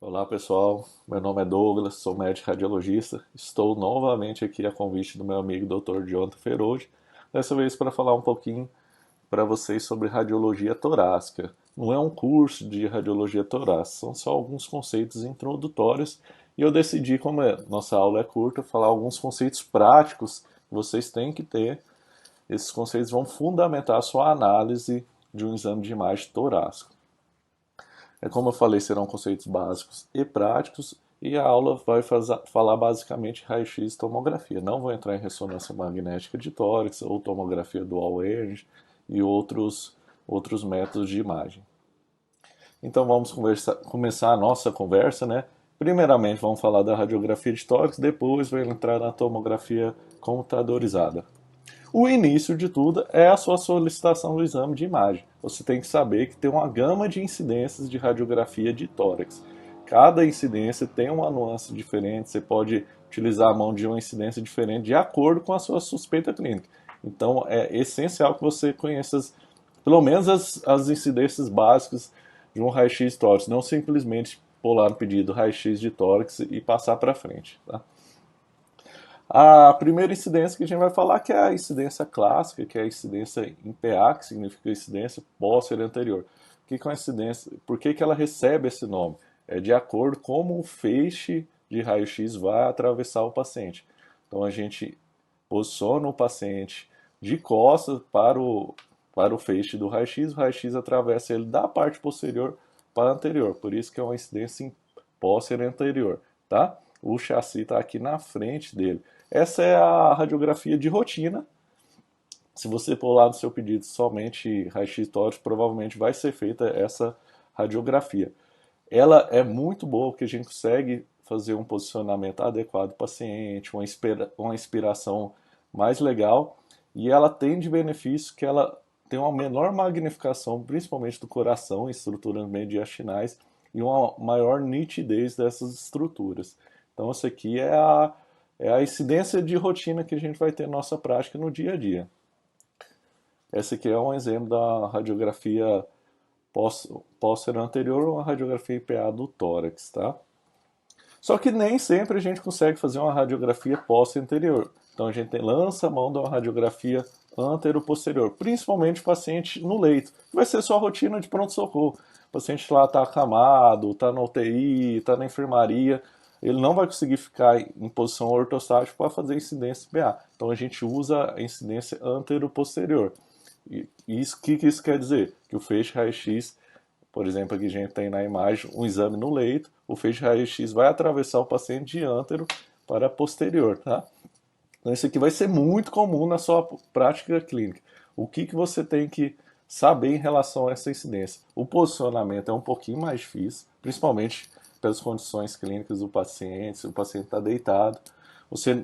Olá pessoal, meu nome é Douglas, sou médico radiologista. Estou novamente aqui a convite do meu amigo Dr. Jonathan Ferrugem, dessa vez para falar um pouquinho para vocês sobre radiologia torácica. Não é um curso de radiologia torácica, são só alguns conceitos introdutórios e eu decidi, como nossa aula é curta, falar alguns conceitos práticos que vocês têm que ter. Esses conceitos vão fundamentar a sua análise de um exame de imagem torácica. Como eu falei, serão conceitos básicos e práticos, e a aula vai falar basicamente raio-x e tomografia. Não vou entrar em ressonância magnética de tórax ou tomografia dual energy e outros métodos de imagem. Então vamos começar a nossa conversa, né? Primeiramente vamos falar da radiografia de tórax, depois vai entrar na tomografia computadorizada. O início de tudo é a sua solicitação do exame de imagem. Você tem que saber que tem uma gama de incidências de radiografia de tórax. Cada incidência tem uma nuance diferente, você pode utilizar a mão de uma incidência diferente de acordo com a sua suspeita clínica. Então é essencial que você conheça pelo menos as incidências básicas de um raio-x tórax, não simplesmente pular no pedido raio-x de tórax e passar para frente. Tá? A primeira incidência que a gente vai falar que é a incidência clássica, que é a incidência em PA, que significa incidência pós-série anterior. O que é uma incidência? Por que ela recebe esse nome? É de acordo com como o feixe de raio-x vai atravessar o paciente. Então a gente posiciona o paciente de costas para o feixe do raio-x, o raio-x atravessa ele da parte posterior para a anterior. Por isso que é uma incidência em pós-série anterior. Tá? O chassi está aqui na frente dele. Essa é a radiografia de rotina. Se você pular no seu pedido somente raio-x tórax, provavelmente vai ser feita essa radiografia. Ela é muito boa porque a gente consegue fazer um posicionamento adequado do paciente, uma inspiração mais legal, e ela tem de benefício que ela tem uma menor magnificação, principalmente do coração, estruturas mediastinais, e uma maior nitidez dessas estruturas. Então, essa aqui é a incidência de rotina que a gente vai ter na nossa prática no dia a dia. Esse aqui é um exemplo da radiografia pós-ser anterior ou uma radiografia IPA do tórax, tá? Só que nem sempre a gente consegue fazer uma radiografia pós-anterior. Então a gente lança a mão de uma radiografia antero-posterior, principalmente o paciente no leito. Vai ser só rotina de pronto-socorro. O paciente lá está acamado, está na UTI, está na enfermaria, ele não vai conseguir ficar em posição ortostática para fazer incidência PA. Então a gente usa a incidência antero-posterior. E isso, o que isso quer dizer? Que o feixe raio-x, por exemplo, aqui a gente tem na imagem um exame no leito, o feixe raio-x vai atravessar o paciente de antero para posterior, tá? Então isso aqui vai ser muito comum na sua prática clínica. O que você tem que saber em relação a essa incidência? O posicionamento é um pouquinho mais difícil, principalmente pelas condições clínicas do paciente, se o paciente está deitado. Você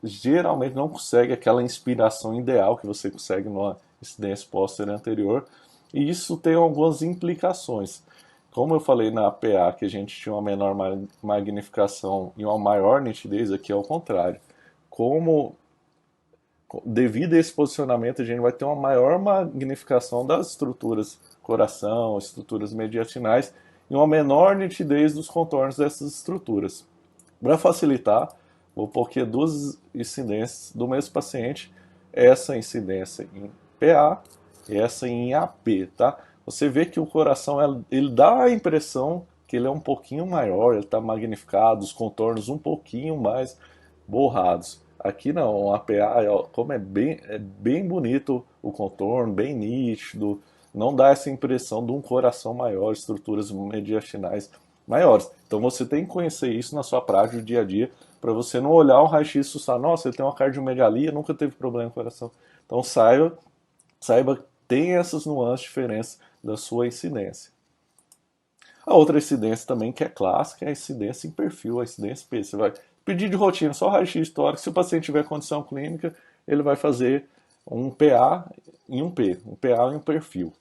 geralmente não consegue aquela inspiração ideal que você consegue numa incidência posterior anterior, e isso tem algumas implicações. Como eu falei na PA que a gente tinha uma menor magnificação e uma maior nitidez, aqui é o contrário. Como devido a esse posicionamento a gente vai ter uma maior magnificação das estruturas coração, estruturas mediastinais e uma menor nitidez dos contornos dessas estruturas. Para facilitar, vou pôr aqui duas incidências do mesmo paciente, essa incidência em PA e essa em AP, tá? Você vê que o coração ele dá a impressão que ele é um pouquinho maior, ele está magnificado, os contornos um pouquinho mais borrados. Aqui não, a PA, como é bem bonito o contorno, bem nítido, não dá essa impressão de um coração maior, estruturas mediastinais maiores. Então você tem que conhecer isso na sua prática do dia a dia, para você não olhar um raio-x e assustar, nossa, ele tem uma cardiomegalia, nunca teve problema no coração. Então saiba que tem essas nuances diferentes da sua incidência. A outra incidência também que é clássica é a incidência em perfil, a incidência P. Você vai pedir de rotina só raio-x tórax, se o paciente tiver condição clínica, ele vai fazer um PA e um PA e um perfil.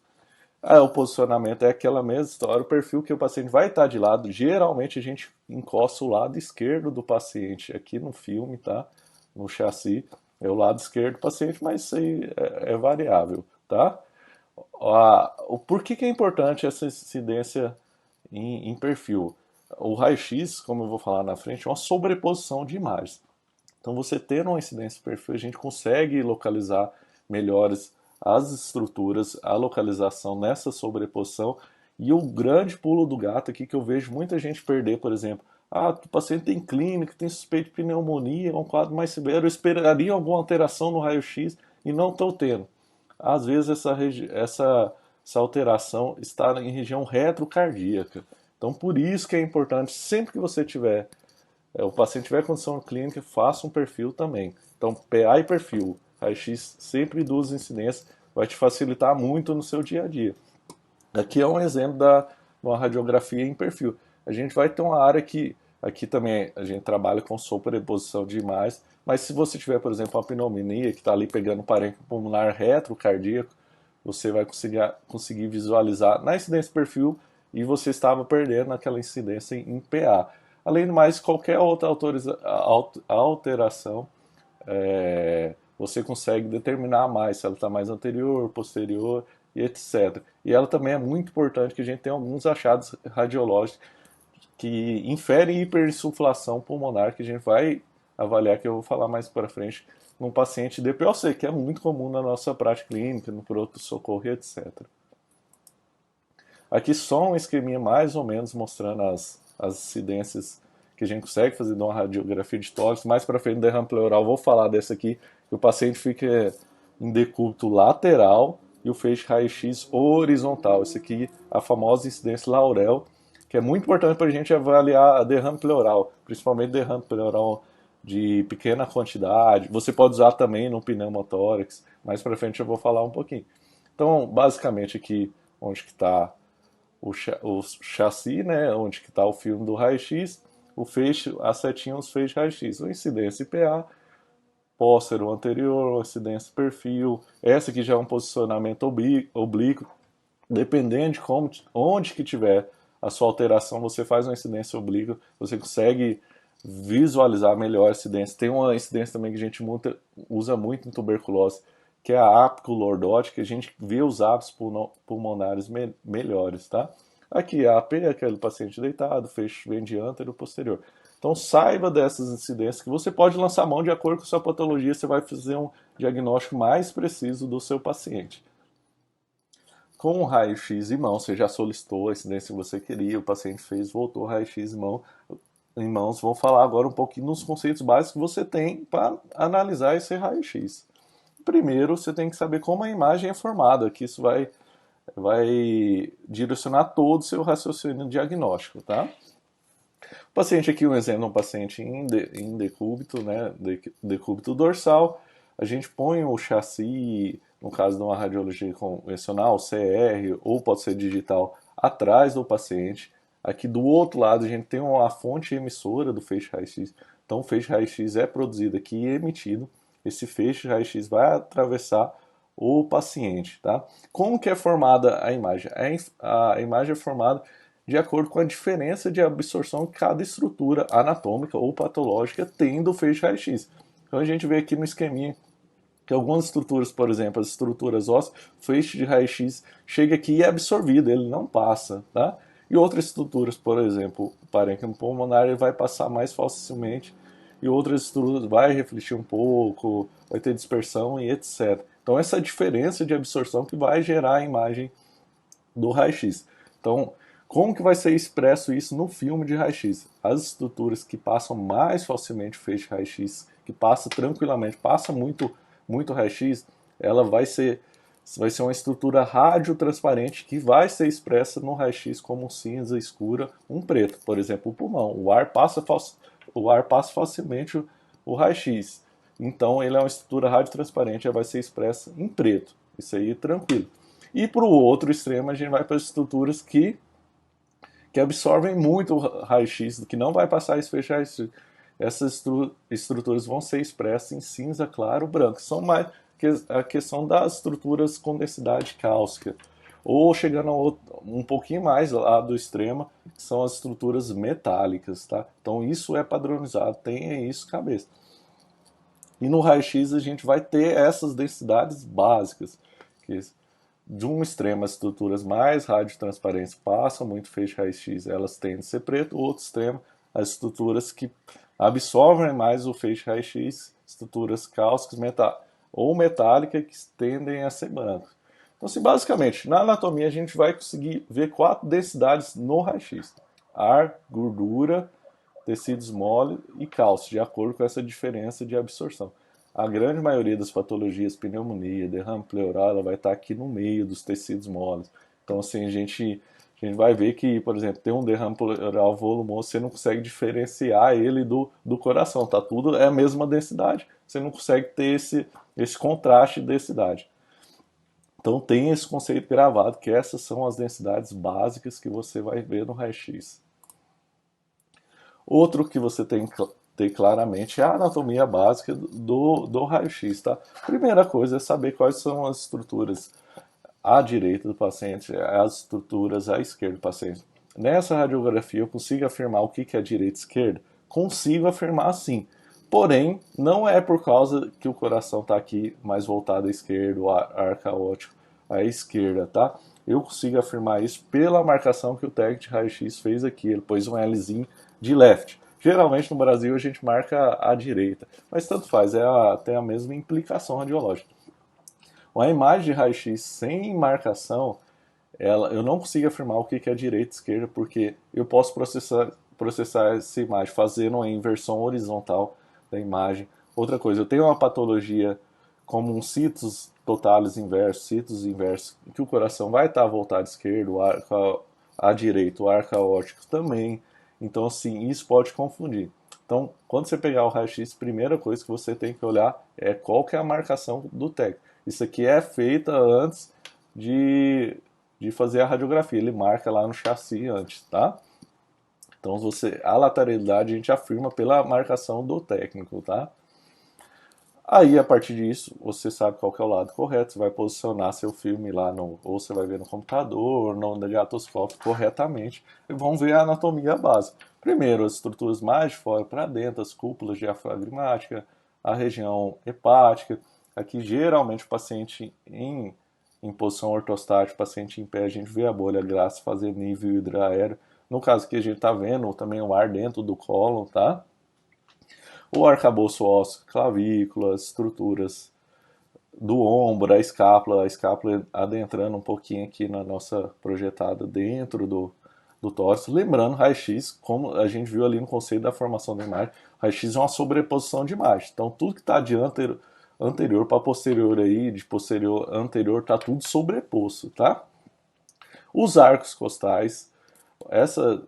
O posicionamento é aquela mesma história, o perfil que o paciente vai estar de lado, geralmente a gente encosta o lado esquerdo do paciente, aqui no filme, tá? No chassi, é o lado esquerdo do paciente, mas isso aí é variável, tá? O porquê que é importante essa incidência em perfil? O raio-x, como eu vou falar na frente, é uma sobreposição de imagens. Então, você tendo uma incidência perfil, a gente consegue localizar melhores as estruturas, a localização nessa sobreposição. E o grande pulo do gato aqui que eu vejo muita gente perder, por exemplo, o paciente tem clínica, tem suspeito de pneumonia, é um quadro mais severo, eu esperaria alguma alteração no raio-x e não estou tendo. Às vezes essa alteração está em região retrocardíaca. Então, por isso que é importante, sempre que você tiver o paciente tiver condição clínica, faça um perfil também. Então, PA e perfil, raio-x sempre duas incidências, vai te facilitar muito no seu dia a dia. Aqui é um exemplo da uma radiografia em perfil. A gente vai ter uma área que aqui também a gente trabalha com sobreposição de imagens, mas se você tiver, por exemplo, uma pneumonia que está ali pegando um parênquima pulmonar retrocardíaco, você vai conseguir visualizar na incidência perfil e você estava perdendo aquela incidência em PA. Além do mais, qualquer outra alteração, você consegue determinar mais se ela está mais anterior, posterior e etc. E ela também é muito importante que a gente tenha alguns achados radiológicos que inferem hiperinsuflação pulmonar, que a gente vai avaliar, que eu vou falar mais para frente, num paciente DPOC, que é muito comum na nossa prática clínica, no pronto-socorro e etc. Aqui só um esqueminha mais ou menos mostrando as incidências que a gente consegue fazer de uma radiografia de tórax. Mais para frente, derrame pleural, vou falar dessa aqui, que o paciente fica em decúbito lateral e o feixe raio-x horizontal. Esse aqui, a famosa incidência Laurel, que é muito importante para a gente avaliar a derrame pleural, principalmente derrame pleural de pequena quantidade. Você pode usar também no pneumotórax, mais para frente eu vou falar um pouquinho. Então, basicamente aqui, onde que está o chassi, né, onde que está o filme do raio-x, o feixe, a setinha, os feixes raio-x, o incidência IPA, póstero anterior, incidência perfil, essa aqui já é um posicionamento oblíquo, dependendo de como, onde que tiver a sua alteração, você faz uma incidência oblíqua, você consegue visualizar melhor a incidência. Tem uma incidência também que a gente usa muito em tuberculose, que é a apicolordose, que a gente vê os hábitos pulmonares melhores, tá? Aqui a AP é aquele paciente deitado, fecho vem de antero posterior. Então saiba dessas incidências que você pode lançar mão de acordo com a sua patologia, você vai fazer um diagnóstico mais preciso do seu paciente. Com o raio-x em mão, você já solicitou a incidência que você queria, o paciente fez, voltou o raio-x em mãos. Vou falar agora um pouquinho nos conceitos básicos que você tem para analisar esse raio-x. Primeiro, você tem que saber como a imagem é formada, que isso vai direcionar todo o seu raciocínio diagnóstico, tá? O paciente aqui, um exemplo, um paciente em decúbito, né, decúbito dorsal, a gente põe o chassi, no caso de uma radiologia convencional, CR, ou pode ser digital, atrás do paciente. Aqui do outro lado a gente tem a fonte emissora do feixe raio-x. Então o feixe raio-x é produzido aqui e emitido. Esse feixe raio-x vai atravessar o paciente, tá? Como que é formada a imagem? A imagem é formada de acordo com a diferença de absorção que cada estrutura anatômica ou patológica tem do feixe raio-x. Então a gente vê aqui no esqueminha que algumas estruturas, por exemplo, as estruturas ósseas, o feixe de raio-x chega aqui e é absorvido, ele não passa, tá? E outras estruturas, por exemplo, o parênquima pulmonar, ele vai passar mais facilmente, e outras estruturas vai refletir um pouco, vai ter dispersão e etc. Então essa diferença de absorção que vai gerar a imagem do raio-x. Então, como que vai ser expresso isso no filme de raio-x? As estruturas que passam mais facilmente o feixe raio-x, que passa tranquilamente, passa muito raio-x, ela vai ser uma estrutura radiotransparente que vai ser expressa no raio-x como um cinza escura, um preto. Por exemplo, o pulmão. O ar passa facilmente o raio-x. Então, ele é uma estrutura radiotransparente, ela vai ser expressa em preto. Isso aí, tranquilo. E para o outro extremo, a gente vai para as estruturas que absorvem muito raio-x, que não vai passar esse feixe raio-x. Essas estruturas vão ser expressas em cinza claro branco. São mais a questão das estruturas com densidade cálcica. Ou chegando um pouquinho mais lá do extremo, que são as estruturas metálicas, tá? Então isso é padronizado, tenha isso na cabeça. E no raio-x a gente vai ter essas densidades básicas, que De um extremo, as estruturas mais radiotransparentes passam muito feixe raio-x, elas tendem a ser preto. O outro extremo, as estruturas que absorvem mais o feixe raio-x, estruturas cáusticas ou metálicas que tendem a ser brancas. Então, assim, basicamente, na anatomia a gente vai conseguir ver 4 densidades no raio-x: ar, gordura, tecidos mole e cálcio, de acordo com essa diferença de absorção. A grande maioria das patologias, pneumonia, derrame pleural, ela vai estar aqui no meio dos tecidos moles. Então, assim, a gente vai ver que, por exemplo, tem um derrame pleural volumoso, você não consegue diferenciar ele do coração, tá? Tudo é a mesma densidade, você não consegue ter esse contraste de densidade. Então, tem esse conceito gravado, que essas são as densidades básicas que você vai ver no raio-x. Outro que você tem que ter claramente é a anatomia básica do raio-x, tá? Primeira coisa é saber quais são as estruturas à direita do paciente, as estruturas à esquerda do paciente. Nessa radiografia eu consigo afirmar o que é direita e esquerda? Consigo afirmar sim. Porém, não é por causa que o coração está aqui mais voltado à esquerda, o ar caótico à esquerda, tá? Eu consigo afirmar isso pela marcação que o técnico de raio-x fez aqui. Ele pôs um Lzinho de left. Geralmente no Brasil a gente marca à direita, mas tanto faz, tem a mesma implicação radiológica. Uma imagem de raio-x sem marcação, eu não consigo afirmar o que é direita e esquerda, porque eu posso processar essa imagem fazendo uma inversão horizontal da imagem. Outra coisa, eu tenho uma patologia como um situs totalis inverso, situs inverso, que o coração vai estar voltado à esquerda, à direita, o ar caótico também. Então, assim, isso pode confundir. Então, quando você pegar o raio-x, a primeira coisa que você tem que olhar é qual que é a marcação do técnico. Isso aqui é feita antes de fazer a radiografia. Ele marca lá no chassi antes, tá? Então, a lateralidade a gente afirma pela marcação do técnico, tá? Aí, a partir disso, você sabe qual que é o lado correto, você vai posicionar seu filme lá, ou você vai ver no computador, no negatoscópio corretamente, e vão ver a anatomia básica. Primeiro, as estruturas mais de fora para dentro, as cúpulas diafragmáticas, a região hepática. Aqui, geralmente, o paciente em posição ortostática, o paciente em pé, a gente vê a bolha grácil fazer nível hidroaéreo. No caso aqui, a gente está vendo também o ar dentro do cólon, tá? O arcabouço ósseo, clavículas, estruturas do ombro, a escápula adentrando um pouquinho aqui na nossa projetada dentro do tórax. Lembrando, raio-x, como a gente viu ali no conceito da formação da imagem, raio-x é uma sobreposição de imagem. Então, tudo que está de anterior para posterior aí, de posterior a anterior, está tudo sobreposto, tá? Os arcos costais, essa,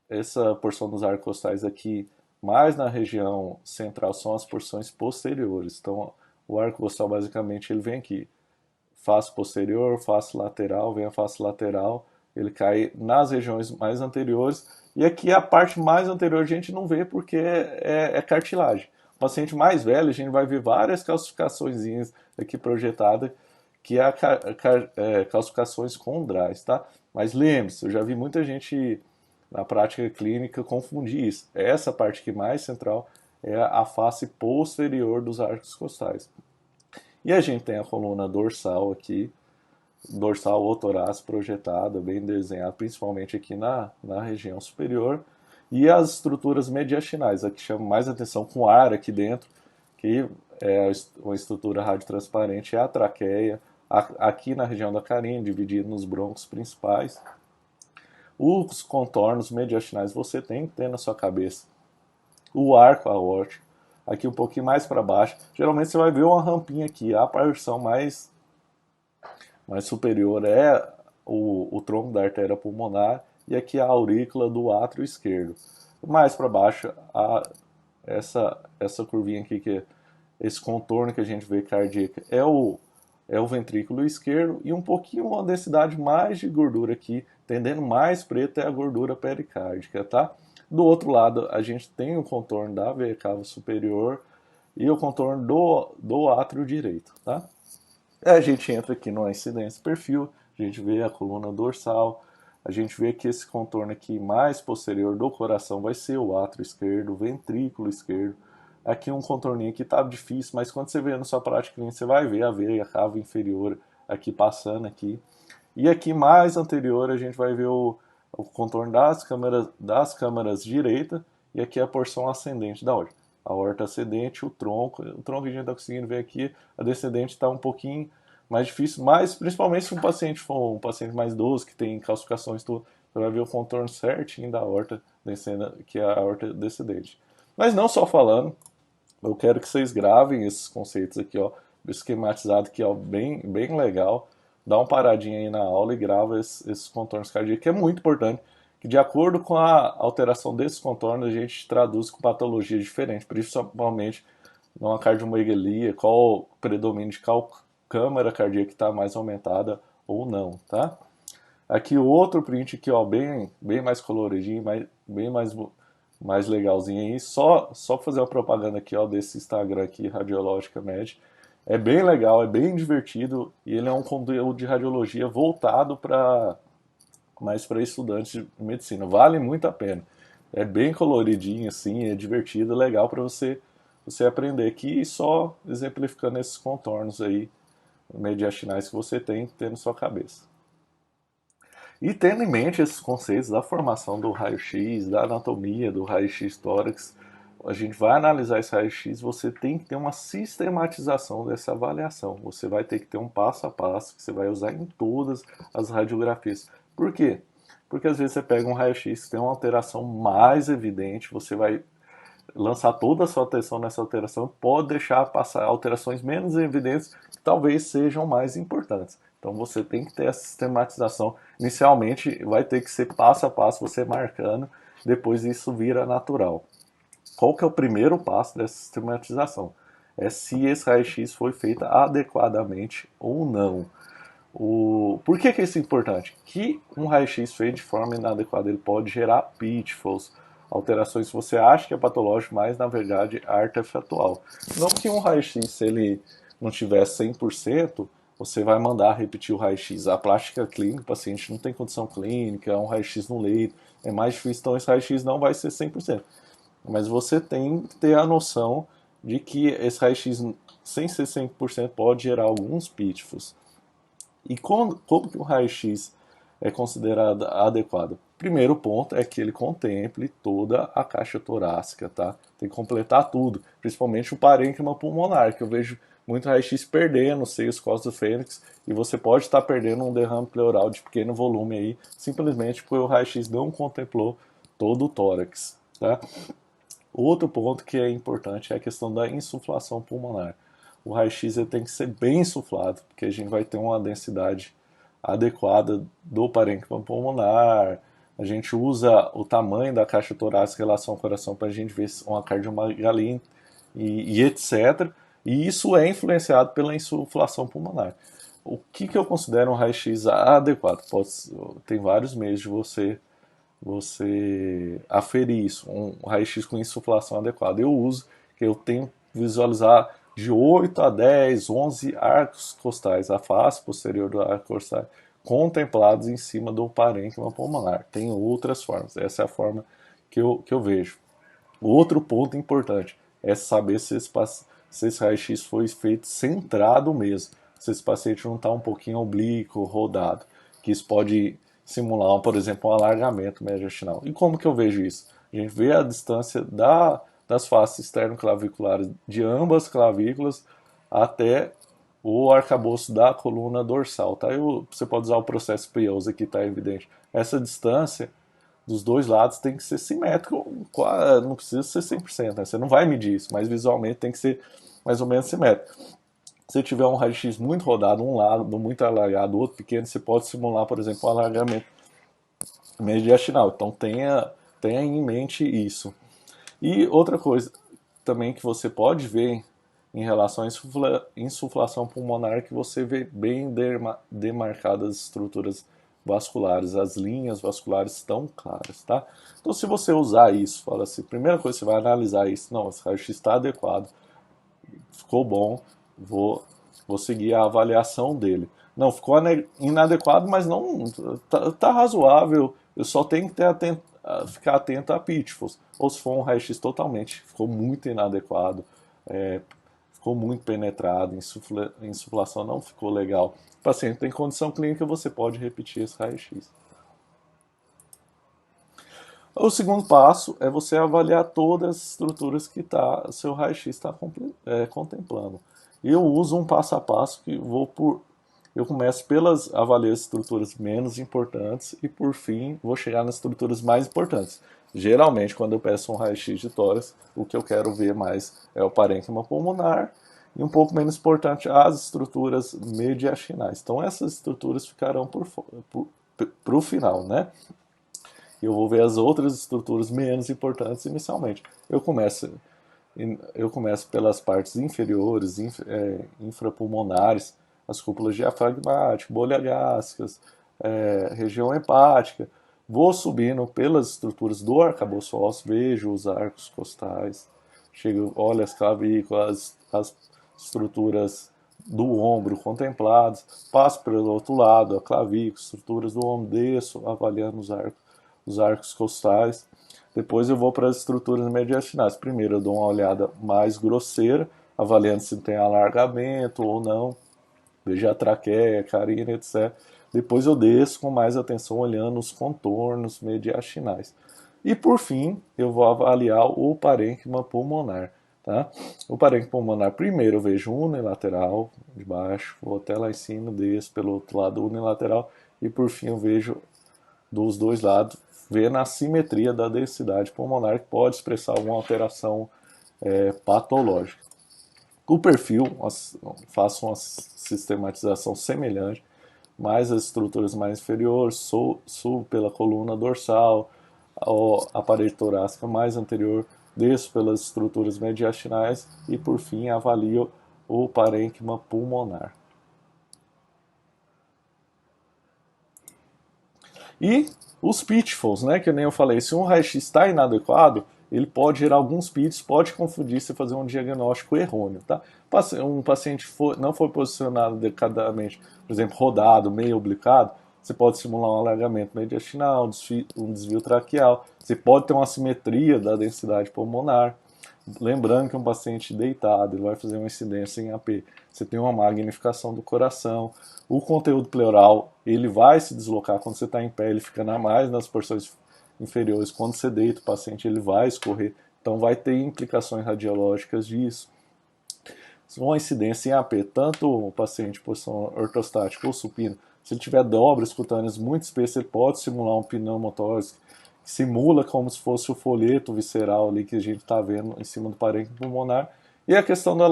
essa porção dos arcos costais aqui, mais na região central, são as porções posteriores. Então, o arco costal, basicamente, ele vem aqui. Face posterior, face lateral, vem a face lateral, ele cai nas regiões mais anteriores. E aqui a parte mais anterior a gente não vê porque é cartilagem. O paciente mais velho, a gente vai ver várias calcificações aqui projetadas, que calcificações condrais, tá? Mas lembre-se, eu já vi muita gente na prática clínica confundir isso. Essa parte aqui mais central é a face posterior dos arcos costais. E a gente tem a coluna dorsal aqui, dorsal ou torácica projetada, bem desenhada, principalmente aqui na região superior. E as estruturas mediastinais, a que chama mais atenção, com ar aqui dentro, que é uma estrutura radiotransparente, é a traqueia, aqui na região da carina, dividida nos brônquios principais. Os contornos mediastinais você tem que ter na sua cabeça. O arco aórtico, aqui um pouquinho mais para baixo. Geralmente você vai ver uma rampinha aqui. A porção mais superior é o tronco da artéria pulmonar e aqui a aurícula do átrio esquerdo. Mais para baixo, essa curvinha aqui, esse contorno que a gente vê cardíaco, é o ventrículo esquerdo e um pouquinho uma densidade mais de gordura aqui, tendendo mais preto é a gordura pericárdica, tá? Do outro lado, a gente tem o contorno da veia cava superior e o contorno do átrio direito, tá? A gente entra aqui no incidência perfil, a gente vê a coluna dorsal, a gente vê que esse contorno aqui mais posterior do coração vai ser o átrio esquerdo, o ventrículo esquerdo. Aqui um contorninho que tá difícil, mas quando você vê na sua prática clínica, você vai ver a veia cava inferior aqui passando aqui. E aqui mais anterior a gente vai ver o contorno das câmaras direita, e aqui a porção ascendente da aorta. A aorta ascendente, o tronco a gente está conseguindo ver aqui, a descendente está um pouquinho mais difícil, mas principalmente se o paciente for um paciente mais idoso, que tem calcificações, tudo, você vai ver o contorno certinho da aorta descendo, que é a aorta descendente. Mas não só falando, eu quero que vocês gravem esses conceitos aqui, ó, esquematizado aqui, ó, bem legal. Dá uma paradinha aí na aula e grava esses contornos cardíacos, que é muito importante, que de acordo com a alteração desses contornos, a gente traduz com patologia diferente, principalmente numa cardiomegalia, qual o predomínio de qual câmara cardíaca está mais aumentada ou não, tá? Aqui outro print aqui, ó, bem mais coloridinho, bem mais legalzinho aí. Só fazer uma propaganda aqui, ó, desse Instagram aqui, Radiológica Med. É bem legal, é bem divertido e ele é um conteúdo de radiologia voltado mais para estudantes de medicina. Vale muito a pena. É bem coloridinho assim, é divertido, legal para você aprender aqui, só exemplificando esses contornos aí mediastinais que você tem na sua cabeça. E tendo em mente esses conceitos da formação do raio-x, da anatomia do raio-x tórax, a gente vai analisar esse raio-x, você tem que ter uma sistematização dessa avaliação. Você vai ter que ter um passo a passo que você vai usar em todas as radiografias. Por quê? Porque às vezes você pega um raio-x que tem uma alteração mais evidente, você vai lançar toda a sua atenção nessa alteração, pode deixar passar alterações menos evidentes que talvez sejam mais importantes. Então você tem que ter a sistematização. Inicialmente vai ter que ser passo a passo, você marcando, depois isso vira natural. Qual que é o primeiro passo dessa sistematização? É se esse raio-x foi feito adequadamente ou não. Por que isso é importante? Que um raio-x feito de forma inadequada ele pode gerar pitfalls, alterações que você acha que é patológico, mas na verdade é artefatual. Não que um raio-x, se ele não tiver 100%, você vai mandar repetir o raio-x. A plástica clínica, o paciente não tem condição clínica, é um raio-x no leito, é mais difícil, então esse raio-x não vai ser 100%. Mas você tem que ter a noção de que esse raio-x, sem ser 100%, pode gerar alguns pitfalls. E como que o raio-x é considerado adequado? Primeiro ponto é que ele contemple toda a caixa torácica, tá? Tem que completar tudo, principalmente o parênquima pulmonar, que eu vejo muito raio-x perdendo os seios costas do fênix, e você pode estar perdendo um derrame pleural de pequeno volume aí, simplesmente porque o raio-x não contemplou todo o tórax, tá? Outro ponto que é importante é a questão da insuflação pulmonar. O raio-x tem que ser bem insuflado, porque a gente vai ter uma densidade adequada do parênquima pulmonar. A gente usa o tamanho da caixa torácica em relação ao coração para a gente ver uma cardiomegalia e etc. E isso é influenciado pela insuflação pulmonar. O que eu considero um raio-x adequado? Tem vários meios de você aferir isso, um raio-x com insuflação adequada. Eu uso, que eu tenho que visualizar de 8 a 10, 11 arcos costais, a face posterior do arco costal, contemplados em cima do parênquima pulmonar. Tem outras formas, essa é a forma que eu vejo. Outro ponto importante é saber se esse raio-x foi feito centrado mesmo, se esse paciente não está um pouquinho oblíquo, rodado, que isso pode simular, por exemplo, um alargamento mediastinal. E como que eu vejo isso? A gente vê a distância das faces externo-claviculares de ambas clavículas até o arcabouço da coluna dorsal. Tá? Você pode usar o processo Piauza que está evidente. Essa distância dos dois lados tem que ser simétrico, não precisa ser 100%, né? Você não vai medir isso, mas visualmente tem que ser mais ou menos simétrico. Se tiver um raio-x muito rodado, um lado muito alargado, outro pequeno, você pode simular, por exemplo, um alargamento mediastinal. Então tenha em mente isso. E outra coisa também que você pode ver em relação à insuflação pulmonar, que você vê bem demarcadas as estruturas vasculares, as linhas vasculares estão claras, tá? Então se você usar isso, fala assim, primeira coisa, você vai analisar isso, não, esse raio-x está adequado, ficou bom, vou seguir a avaliação dele. Não, ficou inadequado, mas não tá razoável, eu só tenho que ficar atento a pitfalls. Ou se for um raio-x totalmente, ficou muito inadequado, ficou muito penetrado, a insuflação não ficou legal. O paciente tem condição clínica, você pode repetir esse raio-x. O segundo passo é você avaliar todas as estruturas que seu raio-x está contemplando. Eu uso um passo a passo que eu começo pelas avaliar as estruturas menos importantes e por fim vou chegar nas estruturas mais importantes. Geralmente, quando eu peço um raio-x de tórax, o que eu quero ver mais é o parênquima pulmonar e um pouco menos importante as estruturas mediastinais. Então essas estruturas ficarão para o final, né? Eu vou ver as outras estruturas menos importantes inicialmente. Eu começo pelas partes inferiores, infrapulmonares, as cúpulas diafragmáticas, bolhas gástricas, região hepática. Vou subindo pelas estruturas do arcabouço ósseo, vejo os arcos costais, olho as clavículas, as estruturas do ombro contempladas, passo pelo outro lado, a clavícula, estruturas do ombro, desço, avaliando os arcos costais. Depois eu vou para as estruturas mediastinais. Primeiro eu dou uma olhada mais grosseira, avaliando se tem alargamento ou não, vejo a traqueia, carina, etc. Depois eu desço com mais atenção, olhando os contornos mediastinais. E por fim, eu vou avaliar o parênquima pulmonar. Tá? O parênquima pulmonar, primeiro eu vejo unilateral, de baixo, vou até lá em cima, desço pelo outro lado unilateral, e por fim eu vejo dos dois lados, vendo a simetria da densidade pulmonar, que pode expressar alguma alteração patológica. O perfil, faço uma sistematização semelhante, mais as estruturas mais inferiores, subo pela coluna dorsal, a parede torácica mais anterior, desço pelas estruturas mediastinais e, por fim, avalio o parênquima pulmonar. E os pitfalls, né, que nem eu falei, se um raio-x está inadequado, ele pode gerar alguns pitfalls, pode confundir se fazer um diagnóstico errôneo. Tá? Um paciente não foi posicionado adequadamente, por exemplo, rodado, meio oblicado, você pode simular um alargamento mediastinal, um desvio traqueal, você pode ter uma assimetria da densidade pulmonar. Lembrando que um paciente deitado ele vai fazer uma incidência em AP. Você tem uma magnificação do coração. O conteúdo pleural ele vai se deslocar quando você está em pé, ele fica mais nas porções inferiores. Quando você deita o paciente, ele vai escorrer. Então vai ter implicações radiológicas disso. Uma incidência em AP, tanto o paciente em posição ortostática ou supina, se ele tiver dobras cutâneas muito espessas, ele pode simular um pneumotórax, que simula como se fosse o folheto visceral ali que a gente está vendo em cima do parênquima pulmonar. E a questão da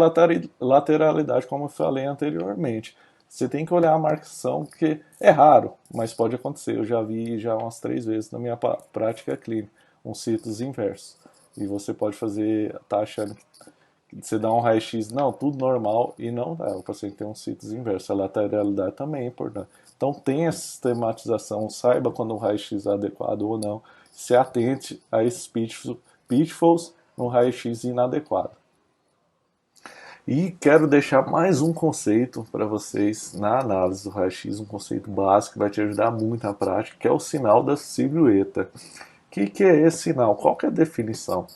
lateralidade, como eu falei anteriormente. Você tem que olhar a marcação, que é raro, mas pode acontecer. Eu já vi já umas 3 vezes na minha prática clínica, um citos inverso. E você pode fazer, tá achando que você dá um raio-x, não, tudo normal, e não dá. O paciente tem um citos inverso. A lateralidade também é importante. Então tenha sistematização, saiba quando o raio-x é adequado ou não. Se atente a esses pitfalls no raio-x inadequado. E quero deixar mais um conceito para vocês na análise do raio-x, um conceito básico que vai te ajudar muito na prática, que é o sinal da silhueta. O que é esse sinal? Qual que é a definição?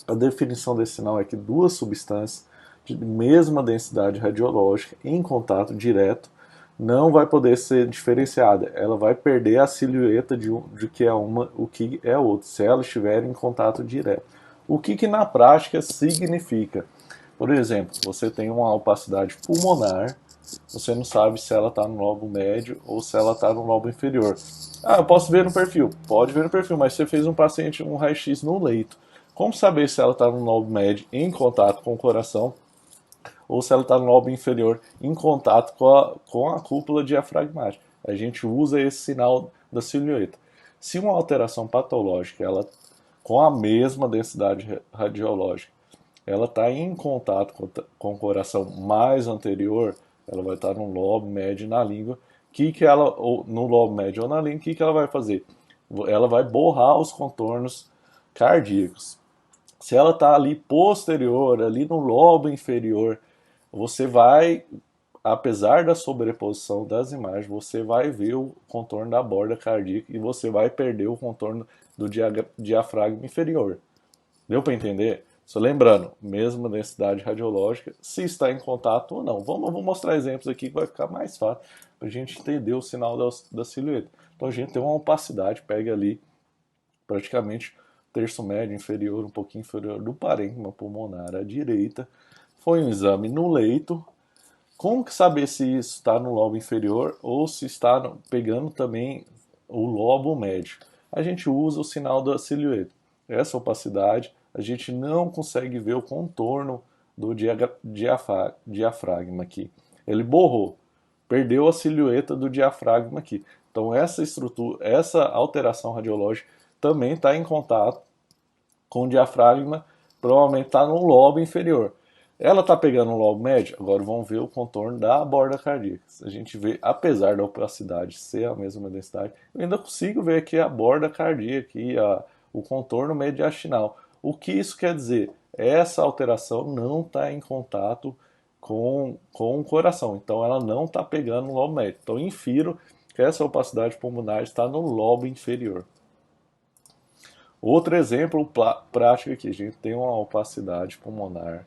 A definição desse sinal é que duas substâncias de mesma densidade radiológica em contato direto não vai poder ser diferenciada. Ela vai perder a silhueta de que é uma, o que é outra, se elas estiverem em contato direto. O que na prática significa? Por exemplo, você tem uma opacidade pulmonar, você não sabe se ela está no lobo médio ou se ela está no lobo inferior. Ah, eu posso ver no perfil. Pode ver no perfil, mas você fez um paciente um raio-x no leito. Como saber se ela está no lobo médio em contato com o coração ou se ela está no lobo inferior em contato com a cúpula diafragmática? A gente usa esse sinal da silhueta. Se uma alteração patológica, ela com a mesma densidade radiológica, ela está em contato com o coração mais anterior, ela vai estar no lobo médio e na língua. Ou no lobo médio ou na língua, o que ela vai fazer? Ela vai borrar os contornos cardíacos. Se ela está ali posterior, ali no lobo inferior, você vai, apesar da sobreposição das imagens, você vai ver o contorno da borda cardíaca e você vai perder o contorno do diafragma inferior. Deu para entender? Só lembrando, mesma densidade radiológica, se está em contato ou não. Vou mostrar exemplos aqui que vai ficar mais fácil para a gente entender o sinal da silhueta. Então a gente tem uma opacidade, pega ali praticamente terço médio inferior, um pouquinho inferior do parênquima pulmonar à direita. Foi um exame no leito. Como que saber se isso está no lobo inferior ou se está pegando também o lobo médio? A gente usa o sinal da silhueta. Essa opacidade, a gente não consegue ver o contorno do diafragma aqui. Ele borrou, perdeu a silhueta do diafragma aqui. Então essa estrutura, essa alteração radiológica também está em contato com o diafragma, provavelmente está no lobo inferior. Ela está pegando o lobo médio? Agora vamos ver o contorno da borda cardíaca. A gente vê, apesar da opacidade ser a mesma densidade, eu ainda consigo ver aqui a borda cardíaca e o contorno mediastinal. O que isso quer dizer? Essa alteração não está em contato com o coração, então ela não está pegando o lobo médio. Então infiro que essa opacidade pulmonar está no lobo inferior. Outro exemplo prático aqui, a gente tem uma opacidade pulmonar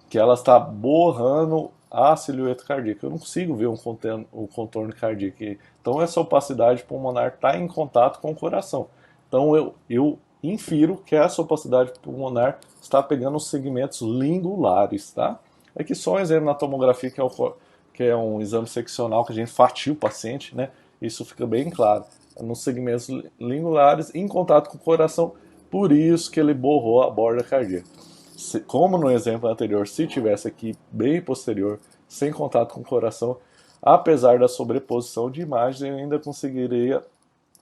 que ela está borrando a silhueta cardíaca. Eu não consigo ver o contorno cardíaco. Então essa opacidade pulmonar está em contato com o coração. Então eu infiro que essa opacidade pulmonar está pegando os segmentos lingulares, tá? Aqui só um exemplo na tomografia que é um exame seccional que a gente fatia o paciente, né? Isso fica bem claro. Nos segmentos lingulares, em contato com o coração, por isso que ele borrou a borda cardíaca. Como no exemplo anterior, se tivesse aqui bem posterior, sem contato com o coração, apesar da sobreposição de imagens, eu ainda conseguiria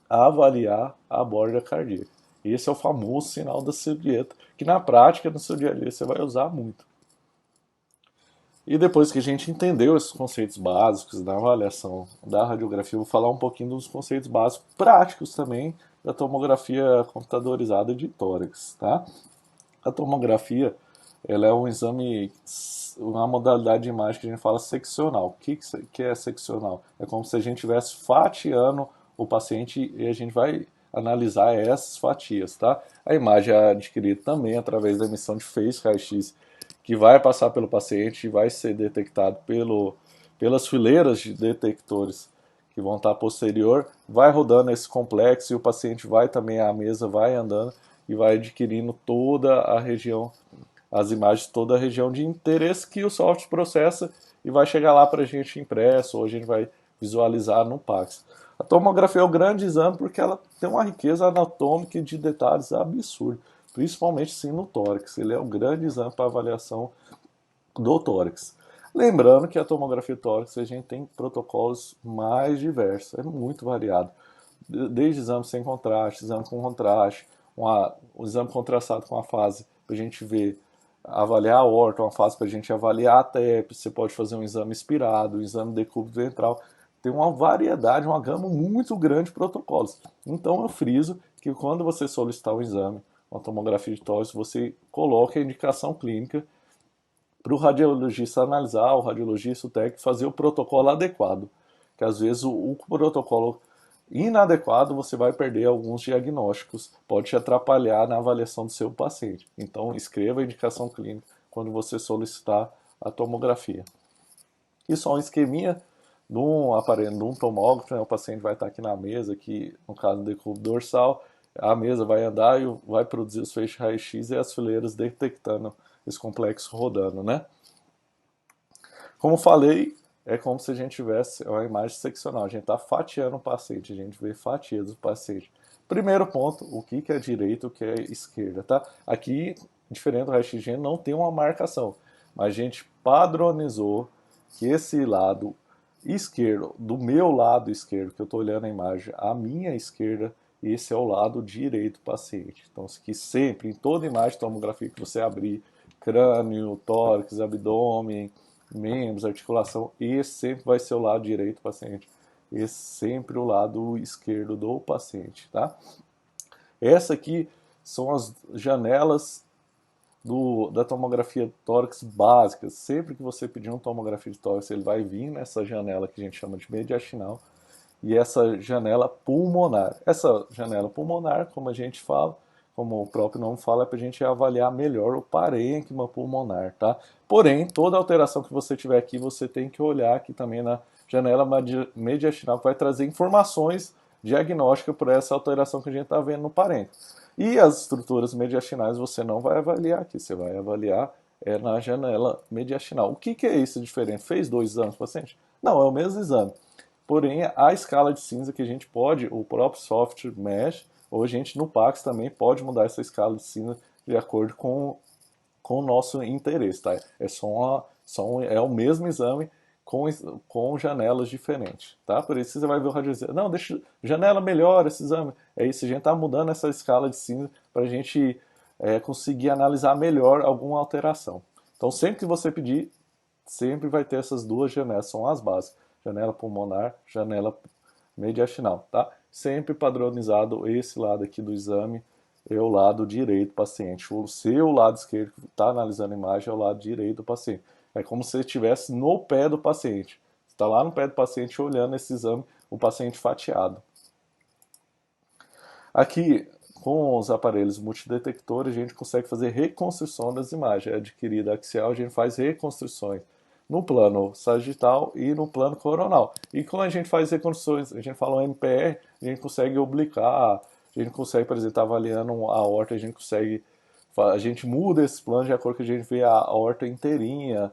avaliar a borda cardíaca. Esse é o famoso sinal da silhueta, que na prática, no seu dia a dia, você vai usar muito. E depois que a gente entendeu esses conceitos básicos da avaliação da radiografia, eu vou falar um pouquinho dos conceitos básicos práticos também da tomografia computadorizada de tórax, tá? A tomografia, ela é um exame, uma modalidade de imagem que a gente fala seccional. O que é seccional? É como se a gente estivesse fatiando o paciente e a gente vai analisar essas fatias, tá? A imagem é adquirida também através da emissão de feixe raio-x, que vai passar pelo paciente e vai ser detectado pelas fileiras de detectores que vão estar posterior, vai rodando esse complexo e o paciente vai também, a mesa vai andando e vai adquirindo toda a região, as imagens, toda a região de interesse que o software processa e vai chegar lá para a gente impresso ou a gente vai visualizar no Pax. A tomografia é o grande exame porque ela tem uma riqueza anatômica e de detalhes absurda, principalmente sim no tórax. Ele é o grande exame para avaliação do tórax. Lembrando que a tomografia tórax a gente tem protocolos mais diversos, é muito variado. Desde exame sem contraste, exame com contraste, um exame contrastado com a fase para a gente ver, avaliar a aorta, uma fase para a gente avaliar a TEP, você pode fazer um exame inspirado, um exame decúbito ventral. Tem uma variedade, uma gama muito grande de protocolos. Então eu friso que quando você solicitar um exame, uma tomografia de tórax, você coloque a indicação clínica para o radiologista analisar, o radiologista, o técnico, fazer o protocolo adequado. Que às vezes o protocolo inadequado você vai perder alguns diagnósticos, pode te atrapalhar na avaliação do seu paciente. Então escreva a indicação clínica quando você solicitar a tomografia. E só um esqueminha de um aparelho, de um tomógrafo, né? O paciente vai estar aqui na mesa, aqui no caso do decúbito dorsal, a mesa vai andar e vai produzir os feixes raio-x e as fileiras detectando esse complexo rodando, né? Como falei, é como se a gente tivesse uma imagem seccional, a gente está fatiando o paciente, a gente vê fatias do paciente. Primeiro ponto, o que é direita, o que é esquerda, tá? Aqui, diferente do raio-x, não tem uma marcação, mas a gente padronizou que esse lado esquerdo, do meu lado esquerdo, que eu estou olhando a imagem, a minha esquerda, esse é o lado direito do paciente. Então, que sempre, em toda imagem de tomografia que você abrir, crânio, tórax, abdômen, membros, articulação, esse sempre vai ser o lado direito do paciente. Esse sempre o lado esquerdo do paciente, tá? Essa aqui são as janelas da tomografia tórax básica. Sempre que você pedir uma tomografia de tórax, ele vai vir nessa janela que a gente chama de mediastinal e essa janela pulmonar. Essa janela pulmonar, como a gente fala, como o próprio nome fala, é para a gente avaliar melhor o parênquima pulmonar, tá? Porém, toda alteração que você tiver aqui, você tem que olhar aqui também na janela mediastinal, que vai trazer informações diagnósticas para essa alteração que a gente está vendo no parênquima. E as estruturas mediastinais você não vai avaliar aqui, você vai avaliar na janela mediastinal. O que é isso diferente? Fez 2 exames, paciente? Não, é o mesmo exame. Porém, a escala de cinza que a gente pode, o próprio software mexe, ou a gente no Pax também pode mudar essa escala de cinza de acordo com o nosso interesse, tá? É o mesmo exame com janelas diferentes, tá? Por isso você vai ver o radiologista, não, deixa janela melhor esse exame. É isso, a gente tá mudando essa escala de cinza para a gente conseguir analisar melhor alguma alteração. Então, sempre que você pedir, sempre vai ter essas duas janelas, são as bases. Janela pulmonar, janela mediastinal, tá? Sempre padronizado esse lado aqui do exame é o lado direito do paciente. O seu lado esquerdo que está analisando a imagem é o lado direito do paciente. É como se você estivesse no pé do paciente. Você está lá no pé do paciente olhando esse exame, o paciente fatiado. Aqui, com os aparelhos multidetectores, a gente consegue fazer reconstrução das imagens. É adquirida axial, a gente faz reconstruções no plano sagital e no plano coronal. E quando a gente faz reconstruções, a gente fala um MPR, a gente consegue oblicar, a gente consegue, por exemplo, estar avaliando a aorta, a gente muda esse plano de acordo com a gente vê a aorta inteirinha.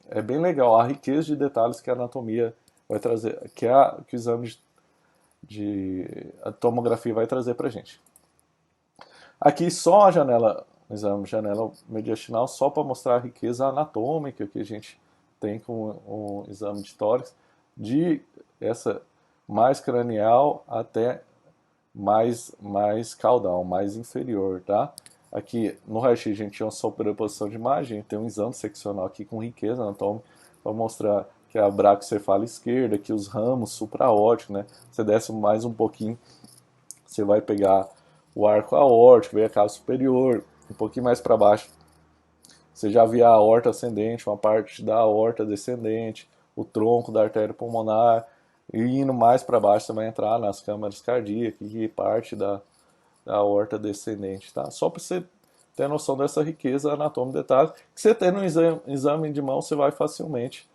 É bem legal a riqueza de detalhes que a anatomia vai trazer, que o exame a tomografia vai trazer para a gente. Aqui só a janela mediastinal, só para mostrar a riqueza anatômica que a gente tem com o exame de tórax, de essa mais cranial até mais caudal, mais inferior, tá? Aqui no raio-x a gente tinha uma superposição de imagem, tem um exame seccional aqui com riqueza anatômica para mostrar que é a braquicefala esquerda, que os ramos supraórticos, né? Você desce mais um pouquinho, você vai pegar o arco aórtico, vem a cava superior, um pouquinho mais para baixo. Você já vê a aorta ascendente, uma parte da aorta descendente, o tronco da artéria pulmonar, e indo mais para baixo você vai entrar nas câmaras cardíacas e parte da aorta descendente, tá? Só para você ter noção dessa riqueza anatômica de detalhes, que você tendo um exame de mão, você vai facilmente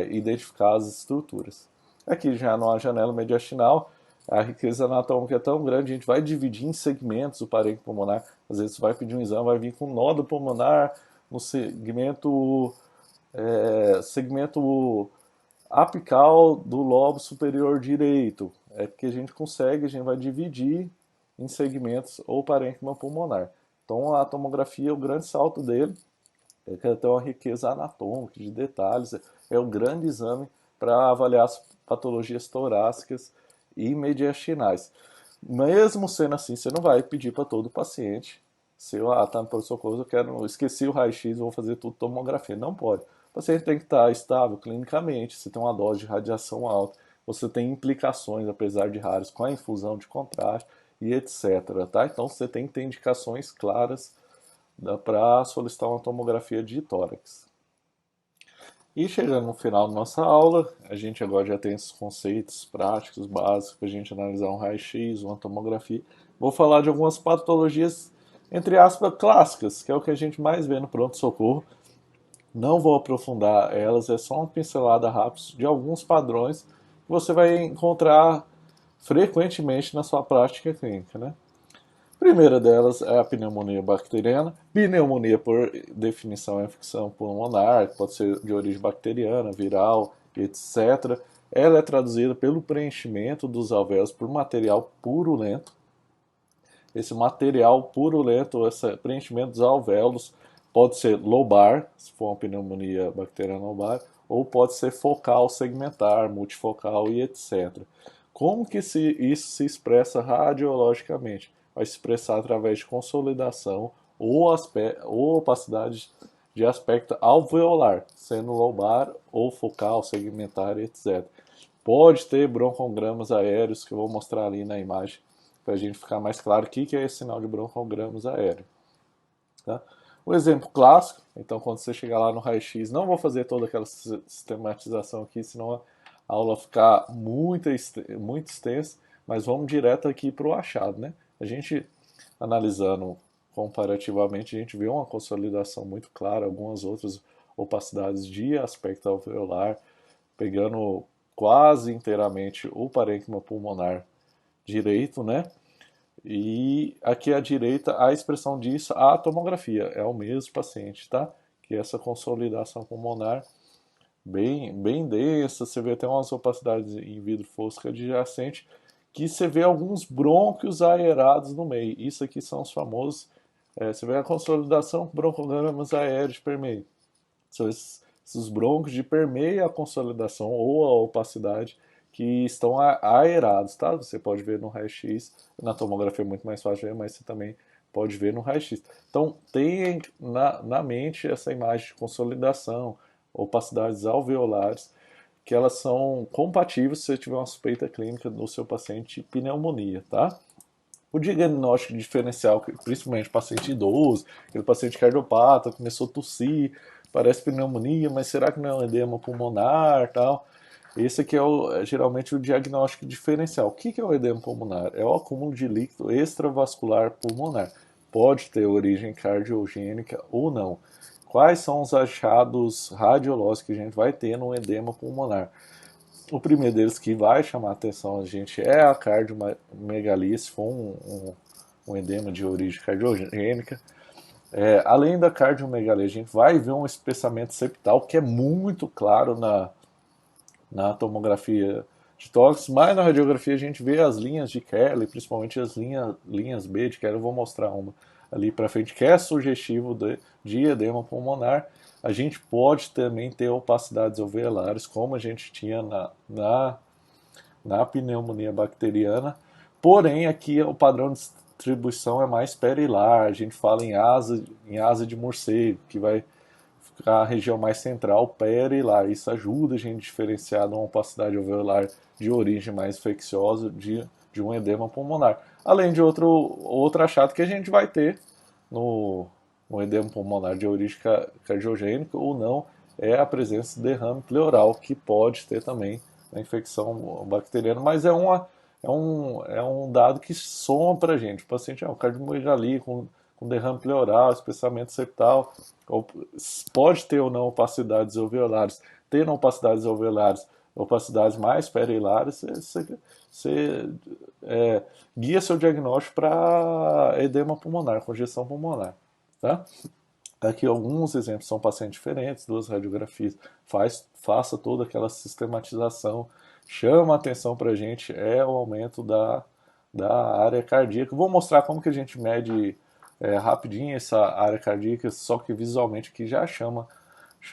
identificar as estruturas. Aqui já na janela mediastinal, a riqueza anatômica é tão grande, a gente vai dividir em segmentos o parênquima pulmonar. Às vezes você vai pedir um exame, vai vir com nódulo pulmonar no segmento apical do lobo superior direito. É porque a gente vai dividir em segmentos o parênquima pulmonar. Então a tomografia, o grande salto dele é que tem uma riqueza anatômica, de detalhes, é o grande exame para avaliar as patologias torácicas e mediastinais. Mesmo sendo assim, você não vai pedir para todo paciente, se tá no pronto-socorro, esqueci o raio-x, vou fazer tudo tomografia. Não pode. O paciente tem que estar estável clinicamente, você tem uma dose de radiação alta, você tem implicações, apesar de raras, com a infusão de contraste e etc. Tá? Então você tem que ter indicações claras para solicitar uma tomografia de tórax. E chegando no final da nossa aula, a gente agora já tem esses conceitos práticos, básicos, para a gente analisar um raio-x, uma tomografia. Vou falar de algumas patologias, entre aspas, clássicas, que é o que a gente mais vê no pronto-socorro. Não vou aprofundar elas, é só uma pincelada rápida de alguns padrões que você vai encontrar frequentemente na sua prática clínica, né? A primeira delas é a pneumonia bacteriana. Pneumonia, por definição, é infecção pulmonar, pode ser de origem bacteriana, viral, etc. Ela é traduzida pelo preenchimento dos alvéolos por material purulento. Esse material purulento, esse preenchimento dos alvéolos, pode ser lobar, se for uma pneumonia bacteriana lobar, ou pode ser focal, segmentar, multifocal e etc. Como que isso se expressa radiologicamente? Vai se expressar através de consolidação ou opacidade de aspecto alveolar, sendo lobar ou focal, segmentar, etc. Pode ter broncogramas aéreos, que eu vou mostrar ali na imagem, para a gente ficar mais claro o que é esse sinal de broncogramas aéreo. Tá? O exemplo clássico, então quando você chegar lá no raio-x, não vou fazer toda aquela sistematização aqui, senão a aula ficar muito extensa, Mas vamos direto aqui para o achado, né? A gente analisando comparativamente, a gente vê uma consolidação muito clara, algumas outras opacidades de aspecto alveolar, pegando quase inteiramente o parênquima pulmonar direito, né? E aqui à direita a expressão disso, a tomografia, é o mesmo paciente, tá? Que essa consolidação pulmonar bem densa, você vê até umas opacidades em vidro fosco adjacente, que você vê alguns brônquios aerados no meio. Isso aqui são os famosos, você vê a consolidação broncogramas aéreos de permeio. São esses brônquios de permeio a consolidação ou a opacidade que estão aerados, tá? Você pode ver no raio-x, na tomografia é muito mais fácil de ver, mas você também pode ver no raio-x. Então, tem na mente essa imagem de consolidação, opacidades alveolares, que elas são compatíveis se você tiver uma suspeita clínica do seu paciente de pneumonia, tá? O diagnóstico diferencial, principalmente paciente idoso, aquele paciente cardiopata, começou a tossir, parece pneumonia, mas será que não é um edema pulmonar, tal? Esse aqui geralmente o diagnóstico diferencial. O que é o edema pulmonar? É o acúmulo de líquido extravascular pulmonar. Pode ter origem cardiogênica ou não. Quais são os achados radiológicos que a gente vai ter no edema pulmonar? O primeiro deles que vai chamar a atenção a gente é a cardiomegalia, se for um edema de origem cardiogênica. Além da cardiomegalia, a gente vai ver um espessamento septal que é muito claro na tomografia de tórax, mas na radiografia a gente vê as linhas de Kerley, principalmente as linhas B de Kerley. Eu vou mostrar uma ali para frente que é sugestivo de edema pulmonar. A gente pode também ter opacidades alveolares, como a gente tinha na pneumonia bacteriana, porém aqui o padrão de distribuição é mais perilar. A gente fala em asa de morcego, que vai a região mais central perilar. Isso ajuda a gente a diferenciar de uma opacidade alveolar de origem mais infecciosa de um edema pulmonar. Além de outro achado que a gente vai ter no edema pulmonar de origem cardiogênica ou não, é a presença de derrame pleural, que pode ter também na infecção bacteriana, mas é um dado que soma para a gente. O paciente é um cardiomegalia com derrame pleural, espessamento septal, pode ter ou não opacidades alveolares. Tendo opacidades alveolares, opacidades mais perilares, você guia seu diagnóstico para edema pulmonar, congestão pulmonar. Tá? Aqui alguns exemplos são pacientes diferentes, duas radiografias, faça toda aquela sistematização, chama a atenção para a gente, é o aumento da área cardíaca. Vou mostrar como que a gente mede rapidinho essa área cardíaca, só que visualmente aqui já chama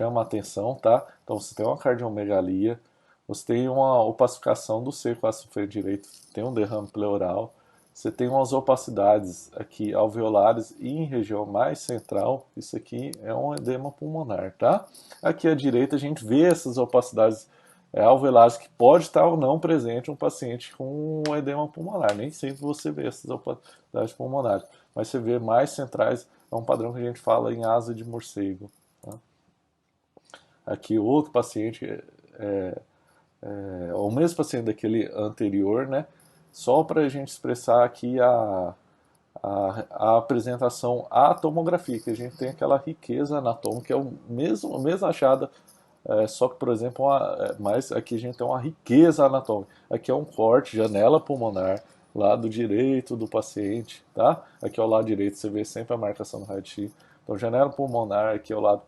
a atenção, tá? Então você tem uma cardiomegalia, você tem uma opacificação do cerco açofé direito, tem um derrame pleural, você tem umas opacidades aqui alveolares e em região mais central, isso aqui é um edema pulmonar, tá? Aqui à direita a gente vê essas opacidades alveolares que pode estar ou não presente um paciente com um edema pulmonar. Nem sempre você vê essas opacidades pulmonares, mas você vê mais centrais, é um padrão que a gente fala em asa de morcego. Tá? Aqui outro paciente, o mesmo paciente daquele anterior, né? Só para a gente expressar aqui a apresentação, a tomografia, que a gente tem aquela riqueza anatômica, que é a mesma achada, só que, por exemplo, mas aqui a gente tem uma riqueza anatômica. Aqui é um corte, janela pulmonar, lado direito do paciente, tá? Aqui ao lado direito você vê sempre a marcação do raio-x. Então, janela pulmonar, aqui ao lado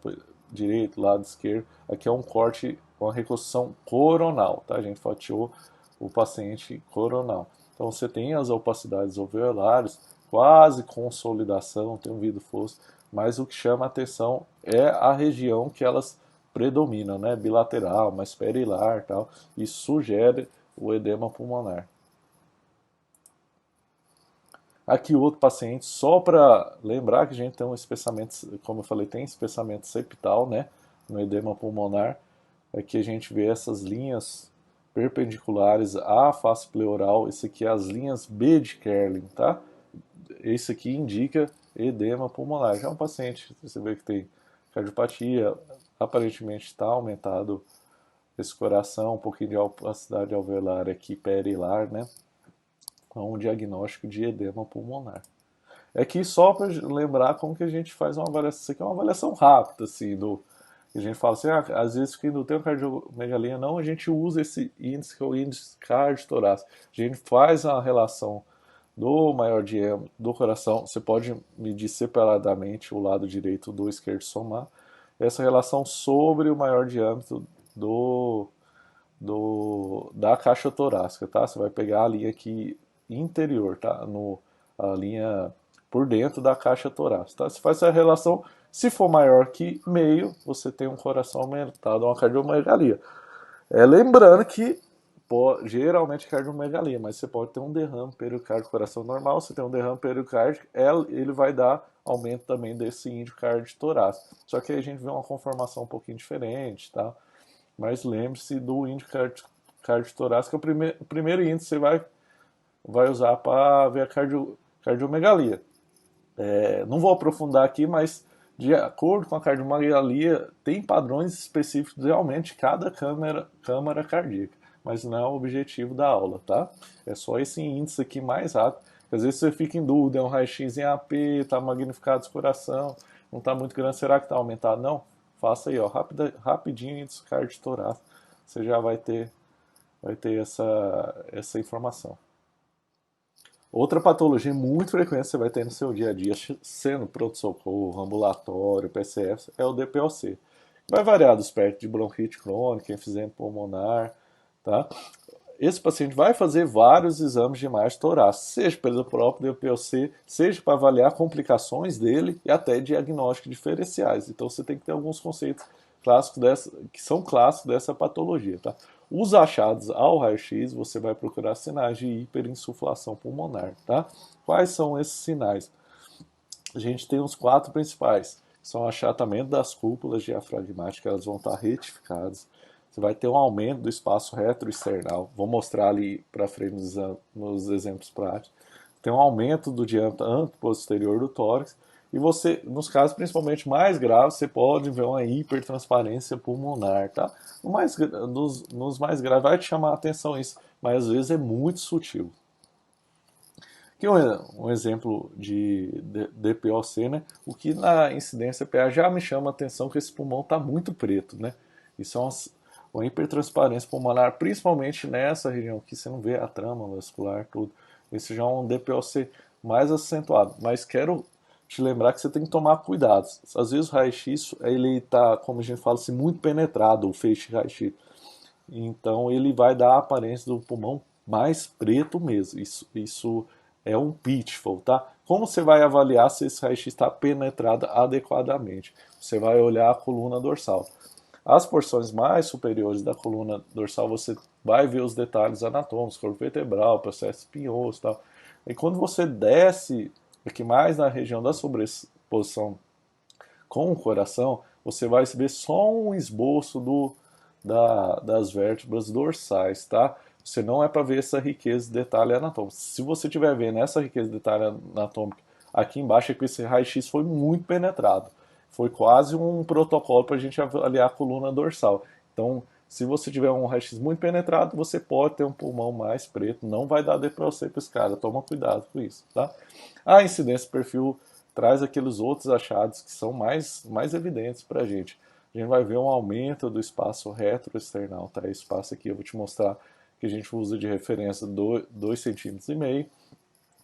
direito, lado esquerdo, aqui é um corte, uma reconstrução coronal, tá? A gente fatiou o paciente coronal. Então você tem as opacidades alveolares, quase consolidação, tem um vidro fosco, mas o que chama a atenção é a região que elas predominam, né? Bilateral, mais perilar, tal. Isso sugere o edema pulmonar. Aqui outro paciente, só para lembrar que a gente tem um espessamento, como eu falei, tem espessamento septal, né, no edema pulmonar. Aqui a gente vê essas linhas perpendiculares à face pleural. Esse aqui é as linhas B de Kerlin, tá? Esse aqui indica edema pulmonar. Já é um paciente, você vê que tem cardiopatia, aparentemente está aumentado esse coração, um pouquinho de opacidade alveolar aqui perilar, né? a um diagnóstico de edema pulmonar. É que só para lembrar como que a gente faz uma avaliação, isso aqui é uma avaliação rápida, assim, a gente fala assim, às vezes quem não tem cardiomegalia não, a gente usa esse índice que é o índice cardiotorácico. A gente faz a relação do maior diâmetro do coração, você pode medir separadamente o lado direito do esquerdo somar, essa relação sobre o maior diâmetro do, da caixa torácica, tá? Você vai pegar a linha aqui interior, tá? A linha por dentro da caixa torácica, tá? Você faz essa relação, se for maior que meio, você tem um coração aumentado, uma cardiomegalia. Lembrando que geralmente cardiomegalia, mas você pode ter um derrame pericárdico, coração normal, você tem um derrame pericárdico, ele vai dar aumento também desse índice cardiotorácico. Só que aí a gente vê uma conformação um pouquinho diferente, tá? Mas lembre-se do índice cardiotorácico, o primeiro índice que você vai usar para ver a cardiomegalia. Não vou aprofundar aqui, mas de acordo com a cardiomegalia, tem padrões específicos realmente de cada câmara cardíaca, mas não é o objetivo da aula, tá? É só esse índice aqui mais rápido, às vezes você fica em dúvida, é um raio-x em AP, tá magnificado esse coração, não tá muito grande, será que tá aumentado? Não, faça aí, ó, rapidinho índice cardiotorácico, você já vai ter essa informação. Outra patologia muito frequente que você vai ter no seu dia a dia, sendo pronto-socorro, ambulatório, PCF, é o DPOC. Vai variar do espectro de bronquite crônica, enfisema pulmonar, tá? Esse paciente vai fazer vários exames de imagem torácica, seja pelo próprio DPOC, seja para avaliar complicações dele e até diagnósticos diferenciais. Então você tem que ter alguns conceitos clássicos que são clássicos dessa patologia, tá? Os achados ao raio-x, você vai procurar sinais de hiperinsuflação pulmonar, tá? Quais são esses sinais? A gente tem os 4 principais, que são o achatamento das cúpulas diafragmáticas, elas vão estar retificadas. Você vai ter um aumento do espaço retroesternal, vou mostrar ali para frente nos exemplos práticos. Tem um aumento do diâmetro anteposterior do tórax, e você, nos casos principalmente mais graves, você pode ver uma hipertransparência pulmonar, tá? Nos mais graves vai te chamar a atenção isso, mas às vezes é muito sutil. Aqui um exemplo de DPOC, né? O que na incidência PA já me chama a atenção que esse pulmão está muito preto, né? Isso é uma hipertransparência pulmonar, principalmente nessa região aqui, você não vê a trama vascular, tudo. Esse já é um DPOC mais acentuado, mas quero te lembrar que você tem que tomar cuidado. Às vezes o raio-x, ele está, como a gente fala assim, muito penetrado, o feixe raio-x. Então ele vai dar a aparência do pulmão mais preto mesmo. Isso é um pitfall, tá? Como você vai avaliar se esse raio-x está penetrado adequadamente? Você vai olhar a coluna dorsal. As porções mais superiores da coluna dorsal, você vai ver os detalhes anatômicos, corpo vertebral, processo espinhoso e tal. E quando você desce aqui mais na região da sobreposição com o coração, você vai ver só um esboço das vértebras dorsais, tá? Você não é para ver essa riqueza de detalhe anatômico. Se você estiver vendo essa riqueza de detalhe anatômico aqui embaixo, é que esse raio-x foi muito penetrado. Foi quase um protocolo para a gente avaliar a coluna dorsal. Então, se você tiver um raio-x muito penetrado, você pode ter um pulmão mais preto. Não vai dar DPOC para esse cara. Toma cuidado com isso, tá? A incidência perfil traz aqueles outros achados que são mais evidentes para a gente. A gente vai ver um aumento do espaço retroesternal, tá? Esse espaço aqui eu vou te mostrar que a gente usa de referência 2,5 cm.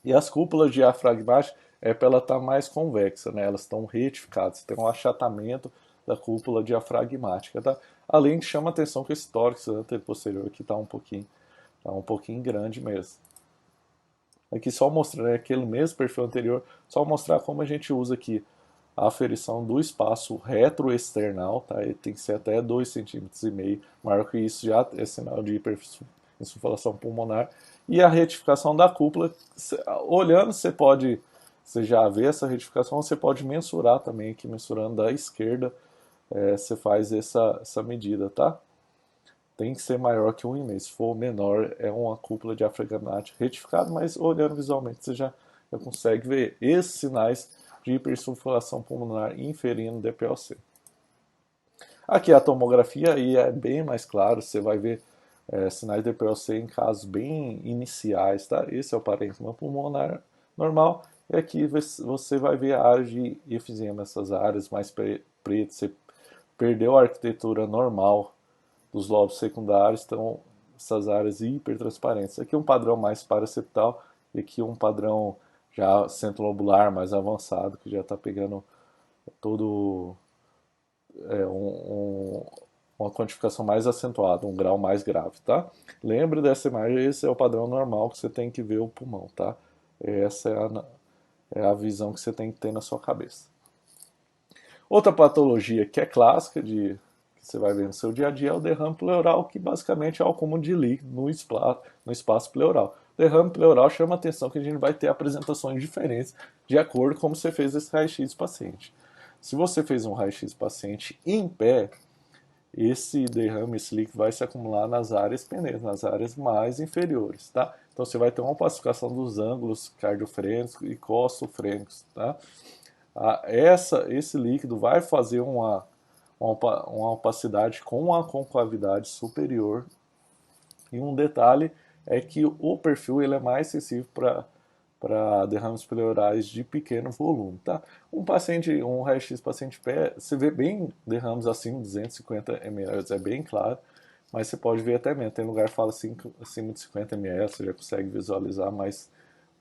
E as cúpulas diafragmáticas é para ela estar mais convexa, né? Elas estão retificadas, tem um achatamento da cúpula diafragmática, tá? Além que chama atenção que esse tórax anterior aqui está um pouquinho grande mesmo. Aqui só mostrando aquele mesmo perfil anterior, só mostrar como a gente usa aqui a aferição do espaço retroesternal, tá? Ele tem que ser até 2,5 cm, maior que isso já é sinal de hiperinsuflação pulmonar. E a retificação da cúpula, olhando você já vê essa retificação, você pode mensurar também, aqui mensurando da esquerda, você faz essa medida, tá? Tem que ser maior que 1,5. Se for menor, é uma cúpula diafragmática retificada, mas olhando visualmente você já consegue ver esses sinais de hiperinsuflação pulmonar inferindo DPOC. Aqui a tomografia aí é bem mais claro, você vai ver sinais de POC em casos bem iniciais, tá? Esse é o parênquima pulmonar normal. E aqui você vai ver a área de efizema, essas áreas mais pretas. Você perdeu a arquitetura normal dos lobos secundários, então essas áreas hipertransparentes. Aqui um padrão mais paraceptal e aqui um padrão já centrolobular mais avançado, que já está pegando todo é, um, um, uma quantificação mais acentuada, um grau mais grave, tá? Lembre dessa imagem, esse é o padrão normal que você tem que ver o pulmão, tá? Essa é a visão que você tem que ter na sua cabeça. Outra patologia que é clássica, que você vai ver no seu dia a dia, é o derrame pleural, que basicamente é o acúmulo de líquido no espaço pleural. Derrame pleural chama a atenção que a gente vai ter apresentações diferentes de acordo com como você fez esse raio-x paciente. Se você fez um raio-x paciente em pé, esse derrame, esse líquido vai se acumular nas áreas pendentes, nas áreas mais inferiores, tá? Então você vai ter uma opacificação dos ângulos cardiofrênicos e costofrênicos, tá? Esse líquido vai fazer uma opacidade com a concavidade superior. E um detalhe é que o perfil ele é mais sensível para derrames pleurais de pequeno volume, tá? Um raio-x paciente pé, você vê bem derrames acima de 250 ml, é bem claro, mas você pode ver até menos. Tem lugar que fala acima de 50 ml, você já consegue visualizar, mas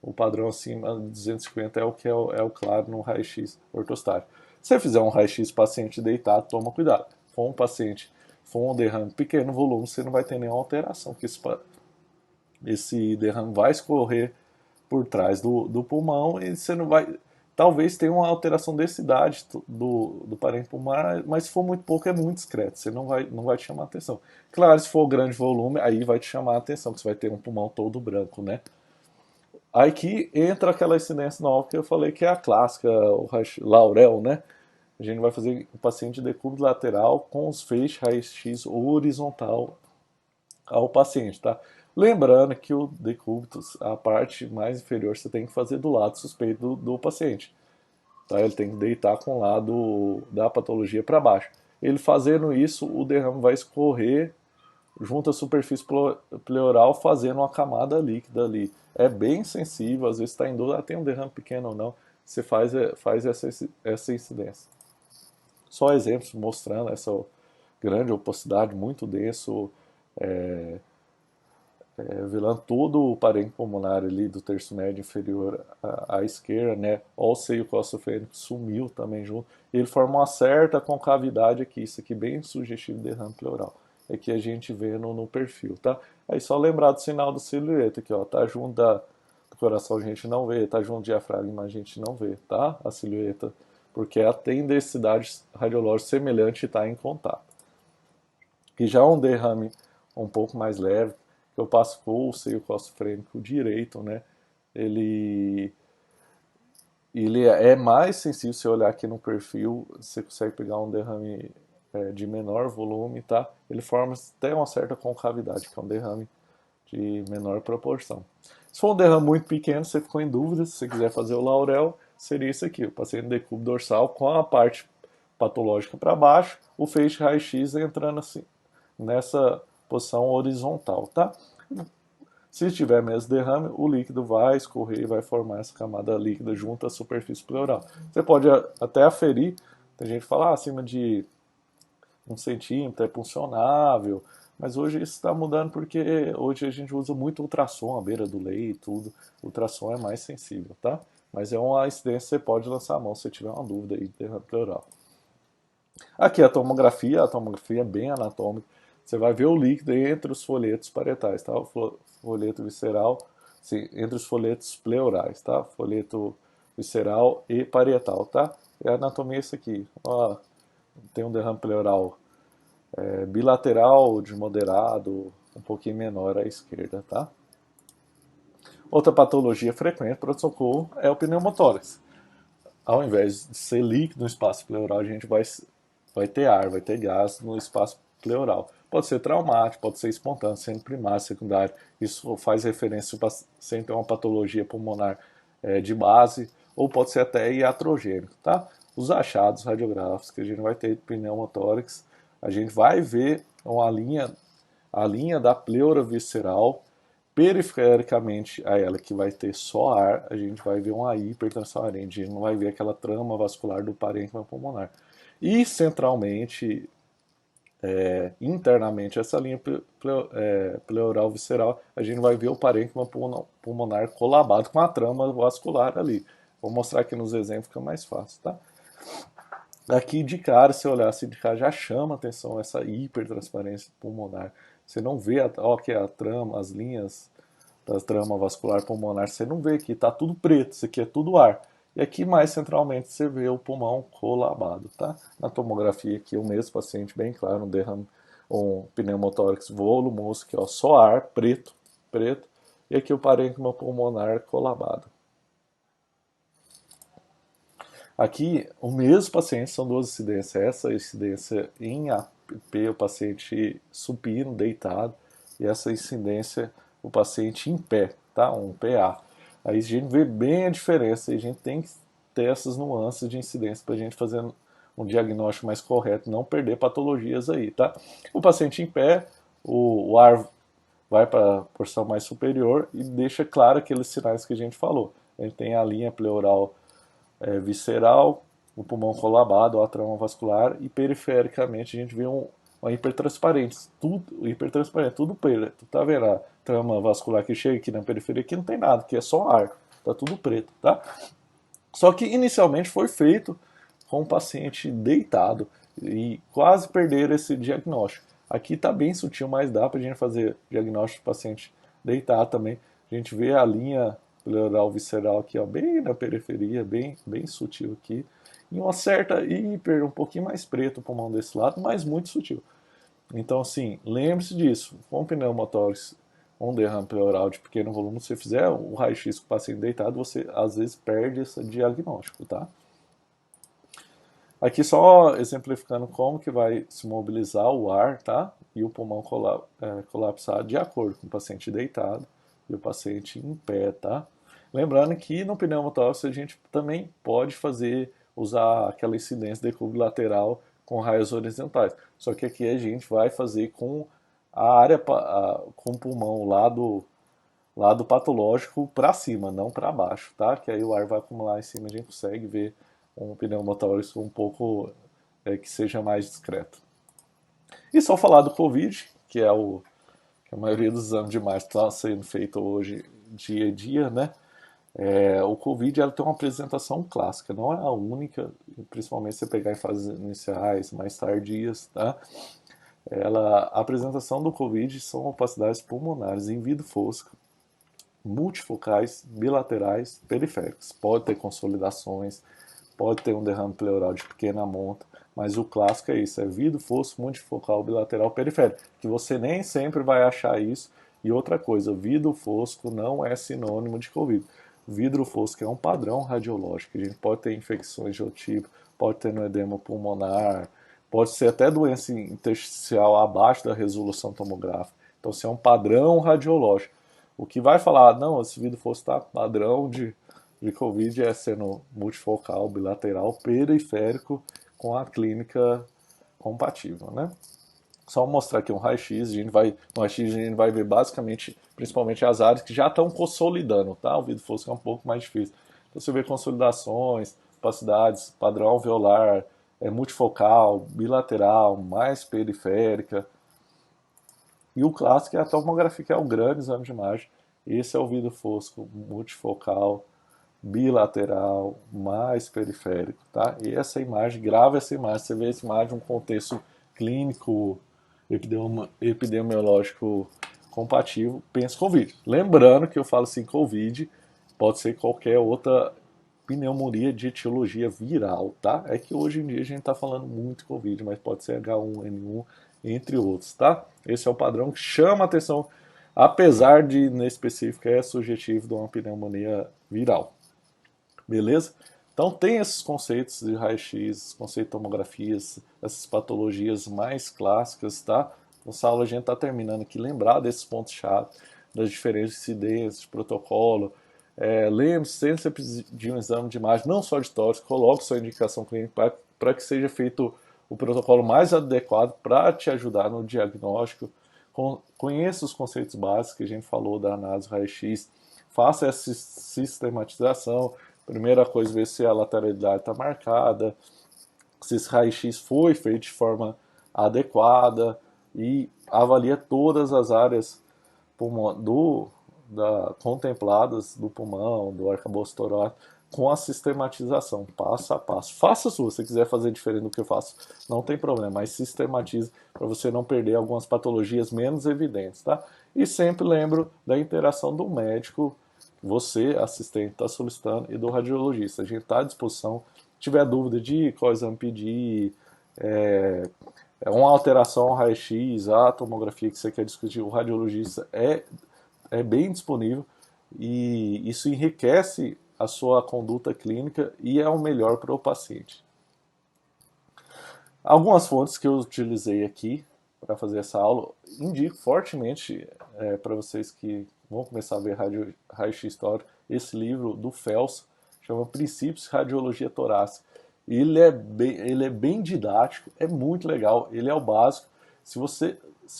o padrão acima de 250 é o que é o claro no raio-x ortostático. Se você fizer um raio-x paciente deitado, toma cuidado. For um derrame pequeno volume, você não vai ter nenhuma alteração, porque esse derrame vai escorrer por trás do pulmão e você não vai. Talvez tenha uma alteração de densidade do parênquima pulmonar, mas se for muito pouco é muito discreto, você não vai te chamar a atenção. Claro, se for grande volume, aí vai te chamar a atenção, que você vai ter um pulmão todo branco, né? Aí que entra aquela incidência nova que eu falei que é a clássica, o Laurel, né? A gente vai fazer o paciente de decúbito lateral com os feixes raio-x horizontal ao paciente, tá? Lembrando que o decúbito, a parte mais inferior, você tem que fazer do lado suspeito do paciente, tá? Ele tem que deitar com o lado da patologia para baixo. Ele fazendo isso, o derrame vai escorrer junto à superfície pleural, fazendo uma camada líquida ali. É bem sensível, às vezes está em dúvida, tem um derrame pequeno ou não, você faz essa incidência. Só exemplos mostrando essa grande opacidade, muito denso, é, velando todo o parênquima pulmonar ali do terço médio inferior à esquerda, né? Ó, o seio costofrênico sumiu também junto. E ele forma uma certa concavidade aqui, isso aqui bem sugestivo de derrame pleural. É que a gente vê no perfil, tá? Aí só lembrar do sinal da silhueta aqui, ó, tá junto do coração a gente não vê, tá junto do diafragma a gente não vê, tá? A silhueta, porque ela tem densidade radiológica semelhante e está em contato. E já um derrame um pouco mais leve, que eu passo por o seio costofrênico direito, né? Ele, ele é mais sensível, se olhar aqui no perfil, você consegue pegar um derrame de menor volume, tá? Ele forma até uma certa concavidade, que é um derrame de menor proporção. Se for um derrame muito pequeno, você ficou em dúvida, se você quiser fazer o Laurel, seria isso aqui, o paciente decúbito dorsal com a parte patológica para baixo, o feixe raio-x entrando assim, nessa posição horizontal, tá? Se tiver mesmo derrame, o líquido vai escorrer e vai formar essa camada líquida junto à superfície pleural. Você pode até aferir, tem gente que fala acima de 1 centímetro é puncionável, mas hoje isso está mudando porque hoje a gente usa muito ultrassom à beira do leito, tudo. O ultrassom é mais sensível, tá? Mas é uma incidência que você pode lançar a mão se tiver uma dúvida aí de derrame pleural. Aqui a tomografia é bem anatômica. Você vai ver o líquido entre os folhetos parietais, tá? O folheto visceral, sim, entre os folhetos pleurais, tá? Folheto visceral e parietal, tá? E a anatomia é isso aqui. Ó, tem um derrame pleural bilateral de moderado, um pouquinho menor à esquerda, tá? Outra patologia frequente para o socorro é o pneumotórax. Ao invés de ser líquido no espaço pleural, a gente vai ter ar, vai ter gás no espaço pleural. Pode ser traumático, pode ser espontâneo, sendo primário, secundário. Isso faz referência se o paciente tem uma patologia pulmonar de base, ou pode ser até iatrogênico, tá? Os achados radiográficos que a gente vai ter de pneumotórax, a gente vai ver uma linha a linha da pleura visceral, perifericamente a ela que vai ter só ar, a gente vai ver uma hipertensão arérea, a gente não vai ver aquela trama vascular do parênquima pulmonar. E centralmente, internamente, essa linha pleural visceral, a gente vai ver o parênquima pulmonar colabado com a trama vascular ali. Vou mostrar aqui nos exemplos, fica mais fácil, tá? Aqui de cara, se olhar assim de cara, já chama atenção essa hipertransparência pulmonar. Você não vê, ó, que a trama, as linhas da trama vascular pulmonar, você não vê aqui, tá tudo preto, isso aqui é tudo ar. E aqui mais centralmente você vê o pulmão colabado, tá? Na tomografia aqui, o mesmo paciente, bem claro, um derrame, um pneumotórax volumoso, que é só ar, preto, preto, e aqui o parênquima pulmonar colabado. Aqui, o mesmo paciente, são duas incidências. Essa incidência em AP, o paciente supino, deitado, e essa incidência, o paciente em pé, tá? Um PA. Aí a gente vê bem a diferença, e a gente tem que ter essas nuances de incidência para a gente fazer um diagnóstico mais correto, não perder patologias aí, tá? O paciente em pé, o ar vai para a porção mais superior e deixa claro aqueles sinais que a gente falou. A gente tem a linha pleural visceral, o pulmão colabado, a trama vascular, e perifericamente a gente vê uma hipertransparência, tudo preto, tá vendo? A trama vascular que chega aqui na periferia, aqui não tem nada, que é só ar, tá tudo preto, tá? Só que inicialmente foi feito com o paciente deitado e quase perderam esse diagnóstico. Aqui está bem sutil, mas dá para a gente fazer diagnóstico do paciente deitado também. A gente vê a linha pleural visceral aqui, ó, bem na periferia, bem sutil aqui. E uma certa hiper, um pouquinho mais preto o pulmão desse lado, mas muito sutil. Então, assim, lembre-se disso. Com pneumotórax, um derrame pleural de pequeno volume, se você fizer o raio-x com o paciente deitado, você às vezes perde esse diagnóstico, tá? Aqui só exemplificando como que vai se mobilizar o ar, tá? E o pulmão colapsar de acordo com o paciente deitado e o paciente em pé, tá? Lembrando que no pneumotórax a gente também pode usar aquela incidência de decúbito lateral com raios horizontais. Só que aqui a gente vai fazer com a área, com o pulmão lado patológico para cima, não para baixo, tá? Que aí o ar vai acumular em cima e a gente consegue ver um pneumotórax um pouco que seja mais discreto. E só falar do Covid, que é que a maioria dos exames de imagem está sendo feito hoje dia a dia, né? O Covid ela tem uma apresentação clássica, não é a única, principalmente se você pegar em fases iniciais, mais tardias, tá? A apresentação do Covid são opacidades pulmonares em vidro fosco, multifocais, bilaterais, periféricos. Pode ter consolidações, pode ter um derrame pleural de pequena monta, mas o clássico é isso, é vidro fosco, multifocal, bilateral, periférico, que você nem sempre vai achar isso. E outra coisa, vidro fosco não é sinônimo de Covid. Vidro fosco é um padrão radiológico, a gente pode ter infecções de outro tipo, pode ter no edema pulmonar, pode ser até doença intersticial abaixo da resolução tomográfica. Então, isso é um padrão radiológico. O que vai falar, não, esse vidro fosco está padrão de Covid é sendo multifocal, bilateral, periférico, com a clínica compatível, né? Só mostrar aqui um raio-x, no raio-x a gente vai ver basicamente, principalmente as áreas que já estão consolidando, tá? O vidro fosco é um pouco mais difícil. Então você vê consolidações, opacidades, padrão alveolar, multifocal, bilateral, mais periférica. E o clássico é a tomografia, que é o grande exame de imagem. Esse é o vidro fosco multifocal, bilateral, mais periférico, tá? E essa imagem, grava essa imagem, você vê essa imagem, um contexto clínico, epidemiológico compatível, pensa Covid. Lembrando que eu falo assim, Covid pode ser qualquer outra pneumonia de etiologia viral, tá? É que hoje em dia a gente tá falando muito Covid, mas pode ser H1N1, entre outros, tá? Esse é o padrão que chama a atenção, apesar de, nesse específico, é sugestivo de uma pneumonia viral. Beleza? Então tem esses conceitos de raio-x, conceito de tomografias, essas patologias mais clássicas, tá? Nessa aula a gente está terminando aqui, lembrar desses pontos-chave, das diferentes incidências, de protocolo. Lembre-se sempre de um exame de imagem, não só de tórax, coloque sua indicação clínica para que seja feito o protocolo mais adequado para te ajudar no diagnóstico. Conheça os conceitos básicos que a gente falou da análise raio-x, faça essa sistematização. Primeira coisa, ver se a lateralidade está marcada, se esse raio-x foi feito de forma adequada e avalia todas as áreas contempladas do pulmão, do arcabouço torácico, com a sistematização, passo a passo. Faça sua, se você quiser fazer diferente do que eu faço, não tem problema, mas sistematize para você não perder algumas patologias menos evidentes, tá? E sempre lembro da interação do médico, você, assistente, está solicitando, e do radiologista. A gente está à disposição. Se tiver dúvida de qual exame pedir, uma alteração ao raio-x, a tomografia que você quer discutir, o radiologista é bem disponível e isso enriquece a sua conduta clínica e é o melhor para o paciente. Algumas fontes que eu utilizei aqui para fazer essa aula, indico fortemente para vocês que vão começar a ver raio-x histórico, esse livro do Fels, chama Princípios de Radiologia Torácica. Ele é bem didático, é muito legal, ele é o básico. Se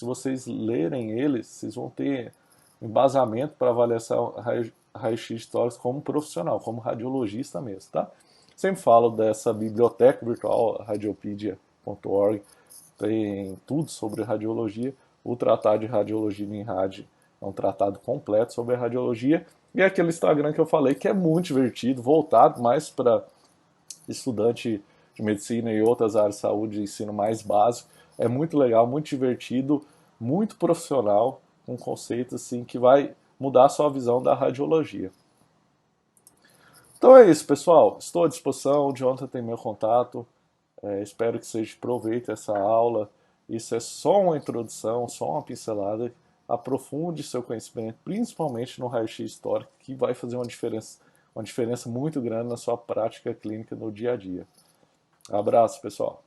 vocês lerem ele, vocês vão ter embasamento para avaliação raio-x histórico como profissional, como radiologista mesmo, tá? Sempre falo dessa biblioteca virtual, radiopedia.org, tem tudo sobre radiologia. O Tratado de Radiologia no INRAD é um tratado completo sobre a radiologia. E aquele Instagram que eu falei, que é muito divertido, voltado mais para estudante de medicina e outras áreas de saúde de ensino mais básico. É muito legal, muito divertido, muito profissional, um conceito assim que vai mudar a sua visão da radiologia. Então é isso, pessoal. Estou à disposição. O Jonathan tem meu contato. Espero que seja de proveito essa aula. Isso é só uma introdução, só uma pincelada. Aprofunde seu conhecimento, principalmente no raio-x histórico, que vai fazer uma diferença muito grande na sua prática clínica no dia a dia. Abraço, pessoal.